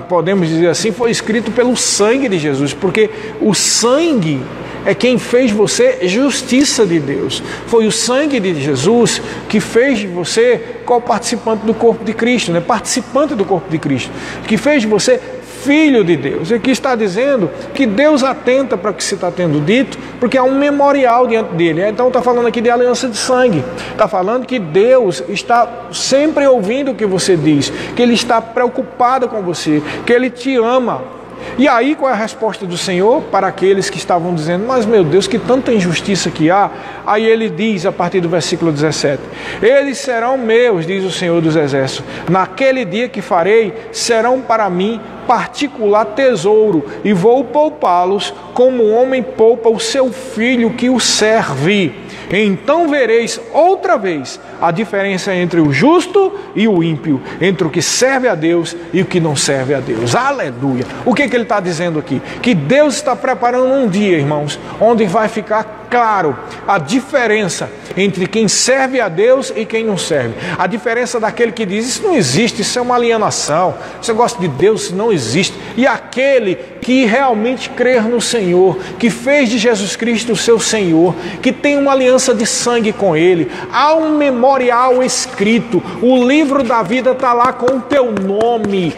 podemos dizer assim, foi escrito pelo sangue de Jesus, porque o sangue é quem fez você justiça de Deus. Foi o sangue de Jesus que fez de você co-participante do corpo de Cristo, né? Participante do corpo de Cristo, que fez de você filho de Deus. E aqui está dizendo que Deus atenta para o que se está tendo dito, porque há um memorial diante dele. Então está falando aqui de aliança de sangue. Está falando que Deus está sempre ouvindo o que você diz, que Ele está preocupado com você, que Ele te ama. E aí qual é a resposta do Senhor para aqueles que estavam dizendo, mas meu Deus, que tanta injustiça que há? Aí ele diz a partir do versículo 17, eles serão meus, diz o Senhor dos Exércitos, naquele dia que farei, serão para mim particular tesouro, e vou poupá-los como um homem poupa o seu filho que o serve. Então vereis outra vez a diferença entre o justo e o ímpio, entre o que serve a Deus e o que não serve a Deus. Aleluia! O que ele está dizendo aqui? Que Deus está preparando um dia, irmãos, onde vai ficar claro a diferença entre quem serve a Deus e quem não serve. A diferença daquele que diz, isso não existe, isso é uma alienação, esse negócio de Deus não existe. E aquele que realmente crer no Senhor, que fez de Jesus Cristo o seu Senhor, que tem uma aliança de sangue com Ele, há um memorial escrito, o livro da vida está lá com o teu nome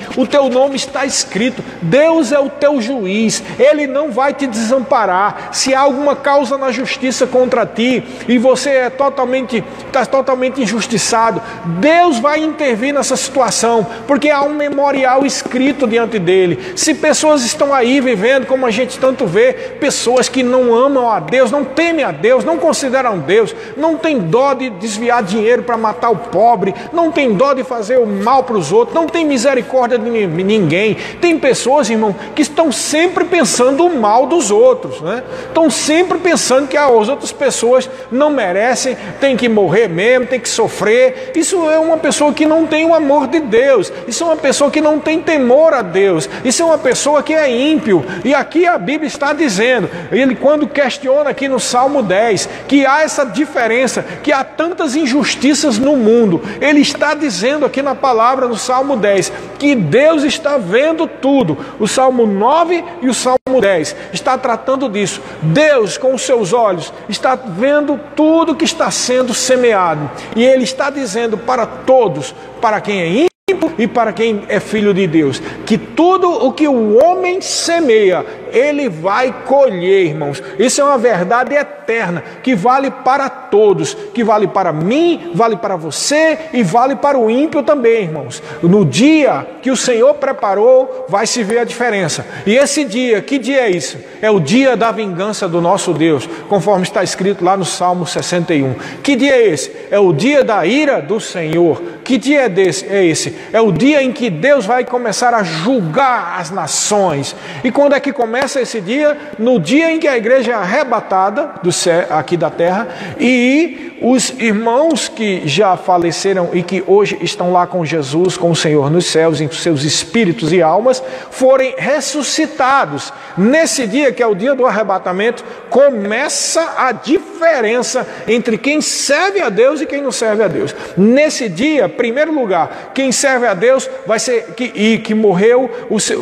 está escrito, Deus é o teu juiz, Ele não vai te desamparar. Se há alguma causa na justiça contra ti e você está totalmente injustiçado, Deus vai intervir nessa situação, porque há um memorial escrito diante dele. Se pessoas estão aí vivendo, como a gente tanto vê, pessoas que não amam a Deus, não temem a Deus, não consideram Deus, não tem dó de desviar dinheiro para matar o pobre, não tem dó de fazer o mal para os outros, não tem misericórdia de ninguém. Tem pessoas, irmão, que estão sempre pensando o mal dos outros, né? Estão sempre pensando que as outras pessoas não merecem, tem que morrer mesmo, tem que sofrer. Isso é uma pessoa que não tem o amor de Deus, isso é uma pessoa que não tem temor a Deus, isso é uma pessoa que é ímpio. E aqui a Bíblia está dizendo, ele quando questiona aqui no Salmo 10, que há essa diferença, que há tantas injustiças no mundo, ele está dizendo aqui na palavra no Salmo 10, que Deus está vendo tudo. O Salmo 9 e o Salmo 10 está tratando disso. Deus com os seus olhos está vendo tudo que está sendo semeado, e Ele está dizendo para todos, para quem é ímpio e para quem é filho de Deus, que tudo o que o homem semeia, ele vai colher, irmãos. Isso é uma verdade eterna, que vale para todos, que vale para mim, vale para você e vale para o ímpio também, irmãos. No dia que o Senhor preparou, vai se ver a diferença. E esse dia, que dia é isso? É o dia da vingança do nosso Deus, conforme está escrito lá no Salmo 61. Que dia é esse? É o dia da ira do Senhor. Que dia é esse? é o dia em que Deus vai começar a julgar as nações. E quando é que começa esse dia? No dia em que a igreja é arrebatada do céu, aqui da terra, e os irmãos que já faleceram e que hoje estão lá com Jesus, com o Senhor nos céus, em seus espíritos e almas, forem ressuscitados. Nesse dia, que é o dia do arrebatamento, começa a diferença entre quem serve a Deus e quem não serve a Deus. Nesse dia, em primeiro lugar, quem serve a Deus vai ser que morreu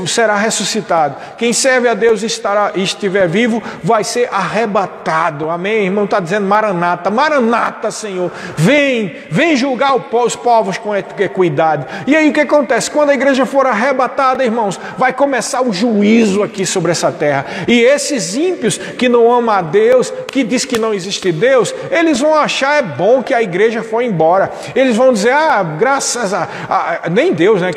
será ressuscitado. Quem serve a Deus e estiver vivo vai ser arrebatado. Amém, irmão? Está dizendo Maranata, Maranata, Senhor, vem julgar os povos com equidade. E aí o que acontece? Quando a igreja for arrebatada, irmãos, vai começar o juízo aqui sobre essa terra. E esses ímpios que não amam a Deus, que diz que não existe Deus, eles vão achar bom que a igreja foi embora. Eles vão dizer, graças nem Deus, né?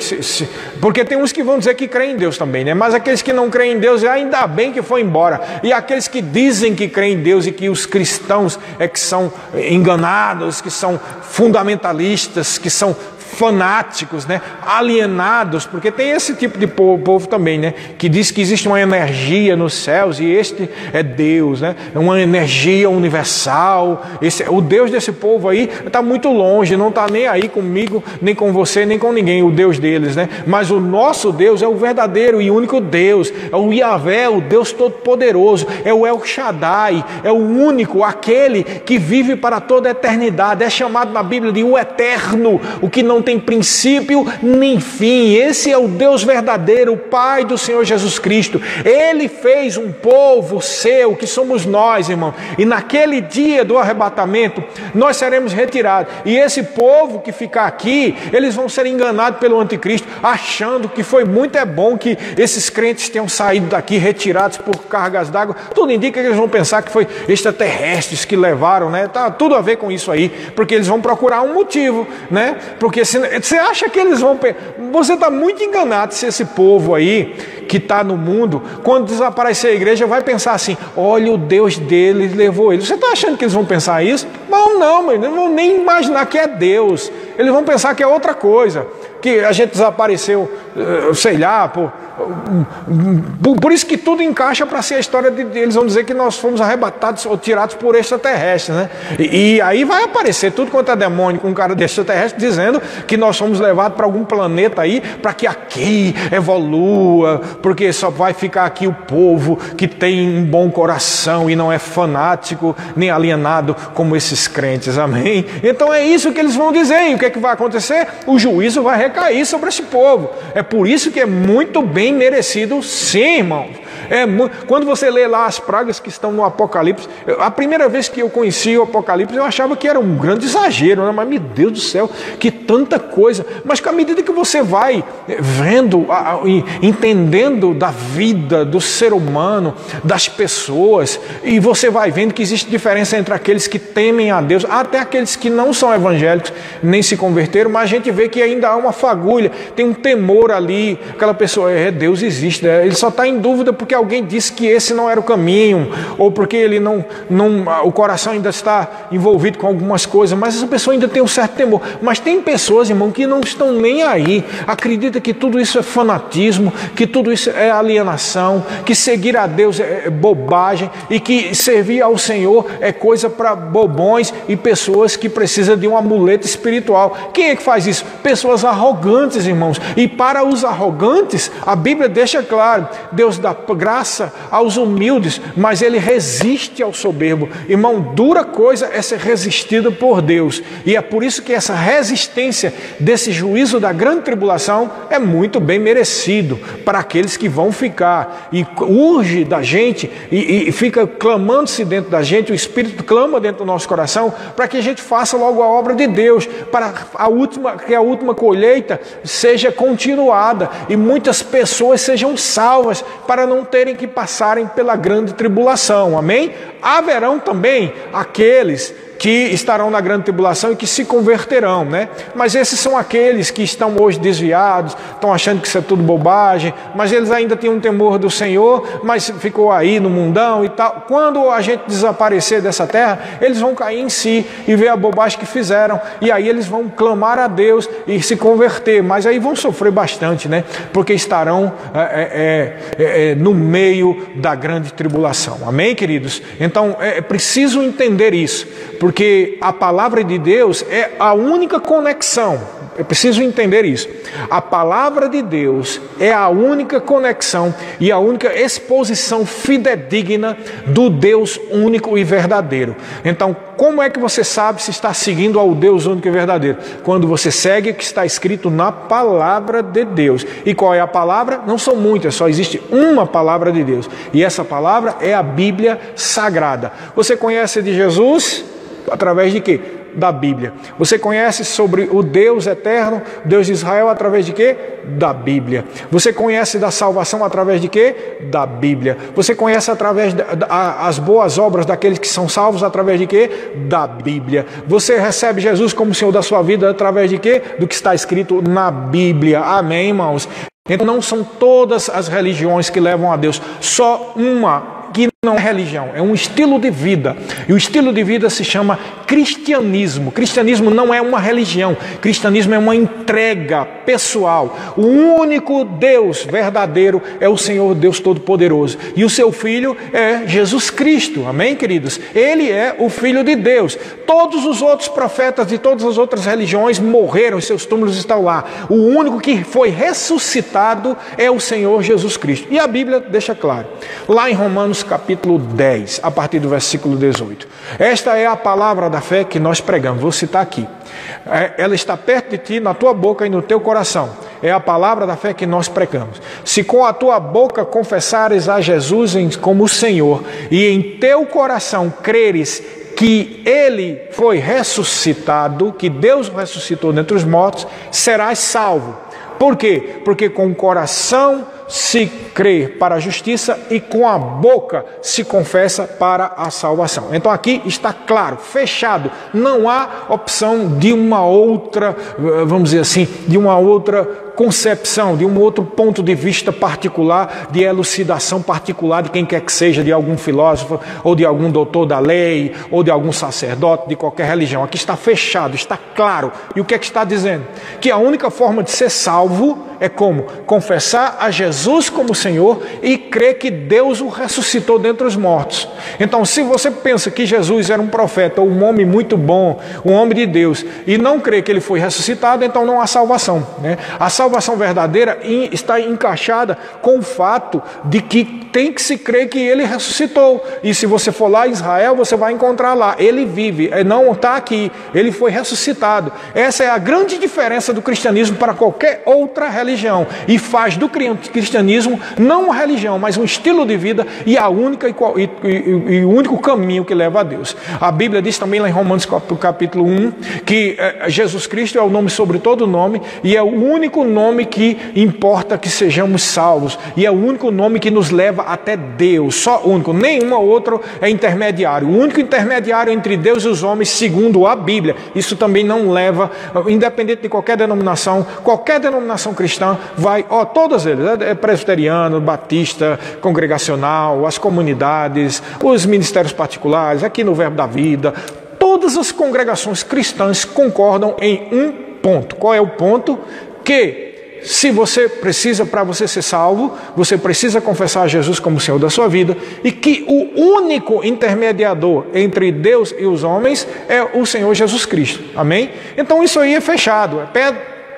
Porque tem uns que vão dizer que creem em Deus também, né? Mas aqueles que não creem em Deus, ainda bem que foi embora. E aqueles que dizem que creem em Deus e que os cristãos que são enganados, que são fundamentalistas, que são fanáticos, né? Alienados, porque tem esse tipo de povo também, né? Que diz que existe uma energia nos céus e este é Deus, né? É uma energia universal. O Deus desse povo aí está muito longe, não está nem aí comigo, nem com você, nem com ninguém, o Deus deles, né? Mas o nosso Deus é o verdadeiro e único Deus, é o Yahvé, o Deus Todo-Poderoso, é o El Shaddai, é o único, aquele que vive para toda a eternidade, é chamado na Bíblia de o Eterno, o que não tem princípio nem fim. Esse é o Deus verdadeiro, o Pai do Senhor Jesus Cristo. Ele fez um povo seu, que somos nós, irmão. E naquele dia do arrebatamento, nós seremos retirados. E esse povo que ficar aqui, eles vão ser enganados pelo anticristo, achando que foi muito bom que esses crentes tenham saído daqui, retirados por cargas d'água. Tudo indica que eles vão pensar que foi extraterrestres que levaram, né? Tá tudo a ver com isso aí, porque eles vão procurar um motivo, né? Porque você acha que eles vão... Você está muito enganado se esse povo aí, que está no mundo, quando desaparecer a igreja, vai pensar assim, olha, o Deus deles levou eles. Você está achando que eles vão pensar isso? Não, mas eles não vão nem imaginar que é Deus. Eles vão pensar que é outra coisa, que a gente desapareceu, sei lá, por isso que tudo encaixa para ser a história de eles vão dizer que nós fomos arrebatados ou tirados por extraterrestres, né? E aí vai aparecer tudo quanto é demônio com um cara de extraterrestre dizendo que nós fomos levados para algum planeta aí, para que aqui evolua, porque só vai ficar aqui o povo que tem um bom coração e não é fanático nem alienado como esses crentes, amém? Então é isso que eles vão dizer. E o que é que vai acontecer? O juízo vai recair sobre esse povo. É por isso que é muito bem merecido, sim, irmãos. Quando você lê lá as pragas que estão no Apocalipse, a primeira vez que eu conheci o Apocalipse, eu achava que era um grande exagero, né? Mas meu Deus do céu, que tanta coisa. Mas com a medida que você vai vendo, entendendo da vida do ser humano, das pessoas, e você vai vendo que existe diferença entre aqueles que temem a Deus, até aqueles que não são evangélicos, nem se converteram, mas a gente vê que ainda há uma fagulha, tem um temor ali, aquela pessoa, Deus existe, né? Ele só está em dúvida porque alguém disse que esse não era o caminho, ou porque ele o coração ainda está envolvido com algumas coisas, mas essa pessoa ainda tem um certo temor. Mas tem pessoas, irmão, que não estão nem aí, acredita que tudo isso é fanatismo, que tudo isso é alienação, que seguir a Deus é bobagem, e que servir ao Senhor é coisa para bobões e pessoas que precisam de um amuleto espiritual. Quem é que faz isso? Pessoas arrogantes, irmãos. E para os arrogantes, a Bíblia deixa claro, Deus dá graça aos humildes, mas Ele resiste ao soberbo. Irmão, dura coisa é ser resistido por Deus. E é por isso que essa resistência desse juízo da grande tribulação é muito bem merecido para aqueles que vão ficar. E urge da gente, e fica clamando-se dentro da gente, o Espírito clama dentro do nosso coração, para que a gente faça logo a obra de Deus, para que a última colheita seja continuada e muitas pessoas sejam salvas, para não terem que passarem pela grande tribulação, amém? Haverão também aqueles que estarão na grande tribulação e que se converterão, né? Mas esses são aqueles que estão hoje desviados, estão achando que isso é tudo bobagem, mas eles ainda têm um temor do Senhor, mas ficou aí no mundão e tal. Quando a gente desaparecer dessa terra, eles vão cair em si e ver a bobagem que fizeram, e aí eles vão clamar a Deus e se converter, mas aí vão sofrer bastante, né? Porque estarão no meio da grande tribulação. Amém, queridos? Então é preciso entender isso, porque a palavra de Deus é a única conexão. É preciso entender isso. A palavra de Deus é a única conexão e a única exposição fidedigna do Deus único e verdadeiro. Então, como é que você sabe se está seguindo ao Deus único e verdadeiro? Quando você segue o que está escrito na palavra de Deus. E qual é a palavra? Não são muitas, só existe uma palavra de Deus. E essa palavra é a Bíblia Sagrada. Você conhece de Jesus? Através de quê? Da Bíblia. Você conhece sobre o Deus eterno, Deus de Israel, através de quê? Da Bíblia. Você conhece da salvação através de quê? Da Bíblia. Você conhece através as boas obras daqueles que são salvos através de quê? Da Bíblia. Você recebe Jesus como Senhor da sua vida através de quê? Do que está escrito na Bíblia. Amém, irmãos? Então não são todas as religiões que levam a Deus, só uma que não é religião, é um estilo de vida. E o estilo de vida se chama cristianismo. Cristianismo não é uma religião, cristianismo é uma entrega pessoal. O único Deus verdadeiro é o Senhor Deus Todo-Poderoso. E o seu Filho é Jesus Cristo. Amém, queridos? Ele é o Filho de Deus. Todos os outros profetas de todas as outras religiões morreram, seus túmulos estão lá. O único que foi ressuscitado é o Senhor Jesus Cristo. E a Bíblia deixa claro. Lá em Romanos capítulo 10, a partir do versículo 18. Esta é a palavra da fé que nós pregamos. Vou citar aqui. Ela está perto de ti, na tua boca e no teu coração. É a palavra da fé que nós pregamos. Se com a tua boca confessares a Jesus como Senhor e em teu coração creres que Ele foi ressuscitado, que Deus o ressuscitou dentre os mortos, serás salvo. Por quê? Porque com o coração se crê para a justiça e com a boca se confessa para a salvação. Então aqui está claro, fechado, não há opção de uma outra, vamos dizer assim, de uma outra concepção, de um outro ponto de vista particular, de elucidação particular de quem quer que seja, de algum filósofo, ou de algum doutor da lei, ou de algum sacerdote, de qualquer religião. Aqui está fechado, está claro. E o que é que está dizendo? Que a única forma de ser salvo é como? Confessar a Jesus como Senhor e crer que Deus o ressuscitou dentre os mortos. Então, se você pensa que Jesus era um profeta, ou um homem muito bom, um homem de Deus, e não crê que ele foi ressuscitado, então não há salvação, né? A salvação verdadeira está encaixada com o fato de que tem que se crer que ele ressuscitou. E se você for lá em Israel, você vai encontrar lá. Ele vive, não está aqui. Ele foi ressuscitado. Essa é a grande diferença do cristianismo para qualquer outra religião. E faz do cristianismo não uma religião, mas um estilo de vida e a única e o único caminho que leva a Deus. A Bíblia diz também lá em Romanos capítulo 1 que Jesus Cristo é o nome sobre todo nome e é o único nome que importa que sejamos salvos. E é o único nome que nos leva até Deus. Só único. Nenhuma outra é intermediário. O único intermediário entre Deus e os homens, segundo a Bíblia. Isso também não leva, independente de qualquer denominação cristã, vai, todas eles, presbiteriano, batista, congregacional, as comunidades, os ministérios particulares, aqui no Verbo da Vida, todas as congregações cristãs concordam em um ponto. Qual é o ponto? Que se você precisa, para você ser salvo, você precisa confessar a Jesus como Senhor da sua vida e que o único intermediador entre Deus e os homens é o Senhor Jesus Cristo. Amém? Então isso aí é fechado,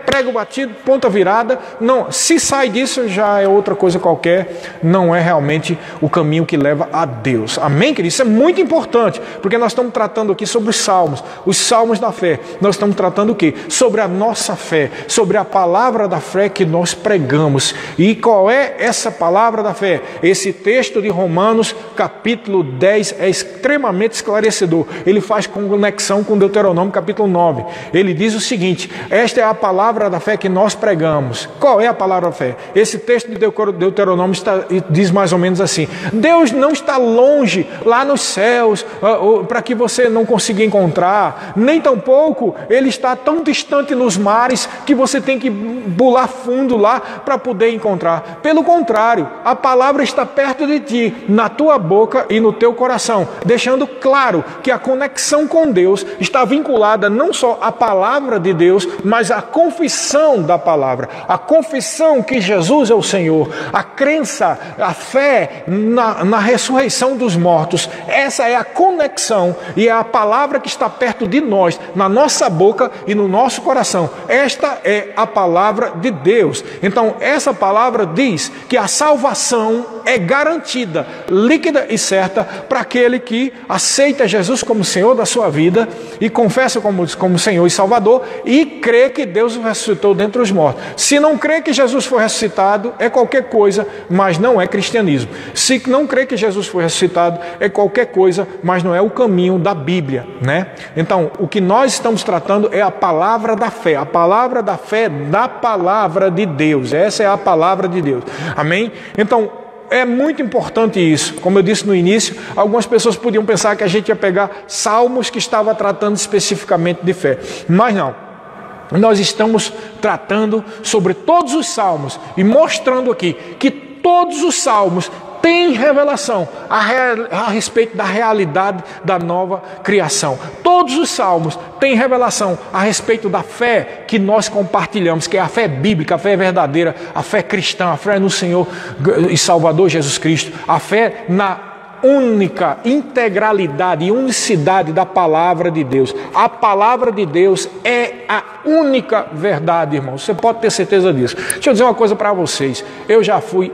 prego batido, ponta virada. Não, se sai disso já é outra coisa qualquer, não é realmente o caminho que leva a Deus. Amém, querido? Isso é muito importante, porque nós estamos tratando aqui sobre os salmos da fé. Nós estamos tratando o quê? Sobre a nossa fé, sobre a palavra da fé que nós pregamos. E qual é essa palavra da fé? Esse texto de Romanos, capítulo 10, é extremamente esclarecedor. Ele faz conexão com Deuteronômio, capítulo 9. Ele diz o seguinte: esta é a palavra palavra da fé que nós pregamos. Qual é a palavra da fé? Esse texto de Deuteronômio diz mais ou menos assim: Deus não está longe, lá nos céus, para que você não consiga encontrar, nem tampouco Ele está tão distante nos mares que você tem que pular fundo lá para poder encontrar. Pelo contrário, a palavra está perto de ti, na tua boca e no teu coração, deixando claro que a conexão com Deus está vinculada não só à palavra de Deus, mas à confissão da palavra, a confissão que Jesus é o Senhor, a crença, a fé na ressurreição dos mortos. Essa é a conexão e é a palavra que está perto de nós, na nossa boca e no nosso coração. Esta é a palavra de Deus. Então, essa palavra diz que a salvação é garantida, líquida e certa para aquele que aceita Jesus como Senhor da sua vida e confessa como Senhor e Salvador e crê que Deus o ressuscitou dentre os mortos. Se não crê que Jesus foi ressuscitado, é qualquer coisa, mas não é cristianismo. Se não crê que Jesus foi ressuscitado, é qualquer coisa, mas não é o caminho da Bíblia, né? Então, o que nós estamos tratando é a palavra da fé, a palavra da fé da palavra de Deus. Essa é a palavra de Deus. Amém? Então, é muito importante isso. Como eu disse no início, algumas pessoas podiam pensar que a gente ia pegar salmos que estava tratando especificamente de fé, mas não. Nós estamos tratando sobre todos os salmos e mostrando aqui que todos os salmos têm revelação a respeito da realidade da nova criação. Todos os salmos têm revelação a respeito da fé que nós compartilhamos, que é a fé bíblica, a fé verdadeira, a fé cristã, a fé no Senhor e Salvador Jesus Cristo, a fé na única integralidade e unicidade da palavra de Deus. A palavra de Deus é a única verdade, irmão. Você pode ter certeza disso. Deixa eu dizer uma coisa para vocês. Eu já fui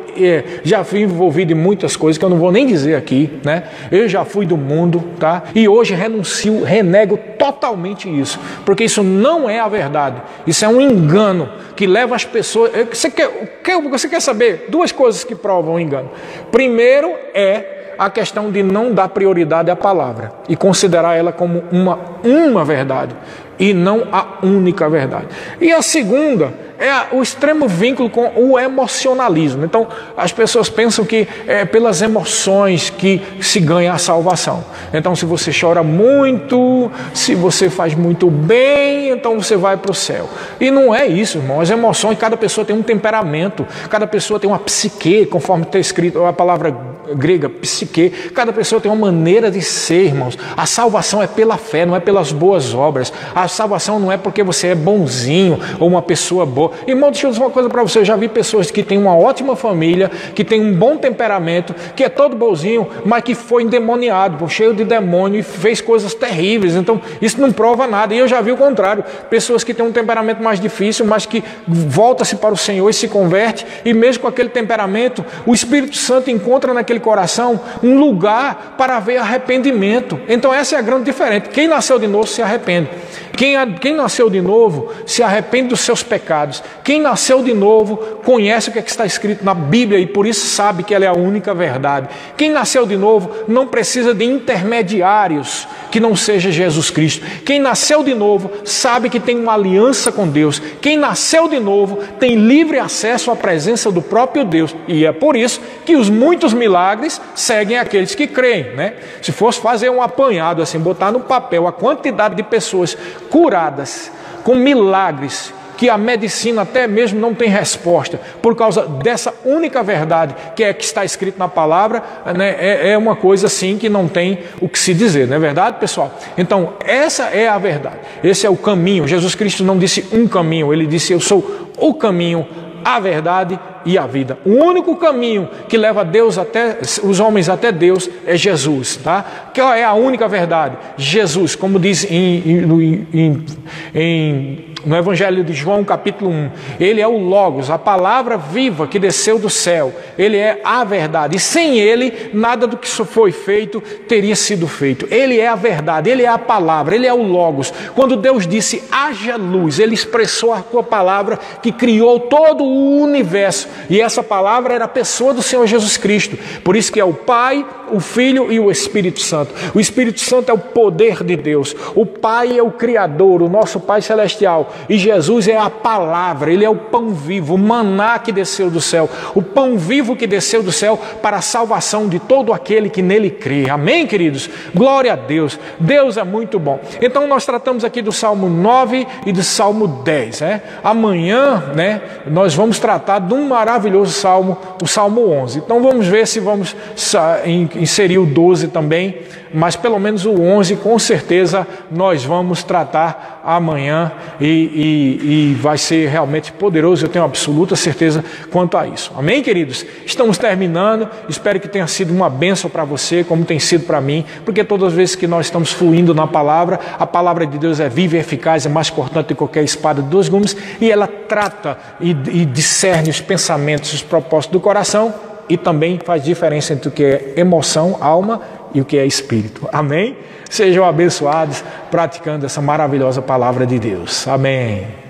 envolvido em muitas coisas que eu não vou nem dizer aqui, né? Eu já fui do mundo, tá? E hoje renego totalmente isso, porque isso não é a verdade. Isso é um engano que leva as pessoas. Você quer saber duas coisas que provam o engano? Primeiro é a questão de não dar prioridade à palavra e considerar ela como uma verdade e não a única verdade. E a segunda é o extremo vínculo com o emocionalismo. Então, as pessoas pensam que é pelas emoções que se ganha a salvação. Então, se você chora muito, se você faz muito bem, então você vai para o céu. E não é isso, irmão. As emoções, cada pessoa tem um temperamento, cada pessoa tem uma psique, conforme está escrito a palavra grega, psique. Cada pessoa tem uma maneira de ser, irmãos. A salvação é pela fé, não é pelas boas obras. A salvação não é porque você é bonzinho ou uma pessoa boa. Irmão, deixa eu dizer uma coisa para você. Eu já vi pessoas que têm uma ótima família, que têm um bom temperamento, que é todo bonzinho, mas que foi endemoniado, cheio de demônio e fez coisas terríveis. Então, isso não prova nada. E eu já vi o contrário. Pessoas que têm um temperamento mais difícil, mas que volta-se para o Senhor e se converte. E mesmo com aquele temperamento, o Espírito Santo encontra naquele coração um lugar para haver arrependimento. Então, essa é a grande diferença. Quem nasceu de novo se arrepende. Quem nasceu de novo se arrepende dos seus pecados. Quem nasceu de novo conhece o que está escrito na Bíblia e por isso sabe que ela é a única verdade. Quem nasceu de novo não precisa de intermediários que não seja Jesus Cristo. Quem nasceu de novo sabe que tem uma aliança com Deus. Quem nasceu de novo tem livre acesso à presença do próprio Deus. E é por isso que os muitos milagres seguem aqueles que creem, né? Se fosse fazer um apanhado assim, botar no papel a quantidade de pessoas curadas com milagres que a medicina até mesmo não tem resposta por causa dessa única verdade que está escrito na palavra, né? É uma coisa assim que não tem o que se dizer, não é verdade, pessoal? Então essa é a verdade, esse é o caminho. Jesus Cristo não disse um caminho, ele disse eu sou o caminho, a verdade e a vida. O único caminho que leva Deus até os homens até Deus é Jesus, tá? Qual é a única verdade? Jesus, como diz no Evangelho de João, capítulo 1, ele é o Logos, a palavra viva que desceu do céu. Ele é a verdade. E sem ele, nada do que foi feito teria sido feito. Ele é a verdade, ele é a palavra, ele é o Logos. Quando Deus disse, haja luz, ele expressou a sua palavra que criou todo o universo. E essa palavra era a pessoa do Senhor Jesus Cristo. Por isso que é o Pai, o Filho e o Espírito Santo. O Espírito Santo é o poder de Deus. O Pai é o Criador, o nosso Pai Celestial. E Jesus é a palavra, Ele é o pão vivo, o maná que desceu do céu. O pão vivo que desceu do céu para a salvação de todo aquele que nele crê. Amém, queridos? Glória a Deus. Deus é muito bom. Então nós tratamos aqui do Salmo 9 e do Salmo 10. Amanhã, nós vamos tratar de um maravilhoso salmo, o Salmo 11. Então vamos ver se vamos inserir o 12 também, mas pelo menos o 11 com certeza nós vamos tratar amanhã e vai ser realmente poderoso, eu tenho absoluta certeza quanto a isso. Amém, queridos? Estamos terminando, espero que tenha sido uma bênção para você, como tem sido para mim, porque todas as vezes que nós estamos fluindo na palavra, a palavra de Deus é viva e eficaz, é mais cortante que qualquer espada de dois gumes, e ela trata e discerne os pensamentos, os propósitos do coração, e também faz diferença entre o que é emoção, alma, e o que é espírito. Amém? Sejam abençoados praticando essa maravilhosa palavra de Deus. Amém.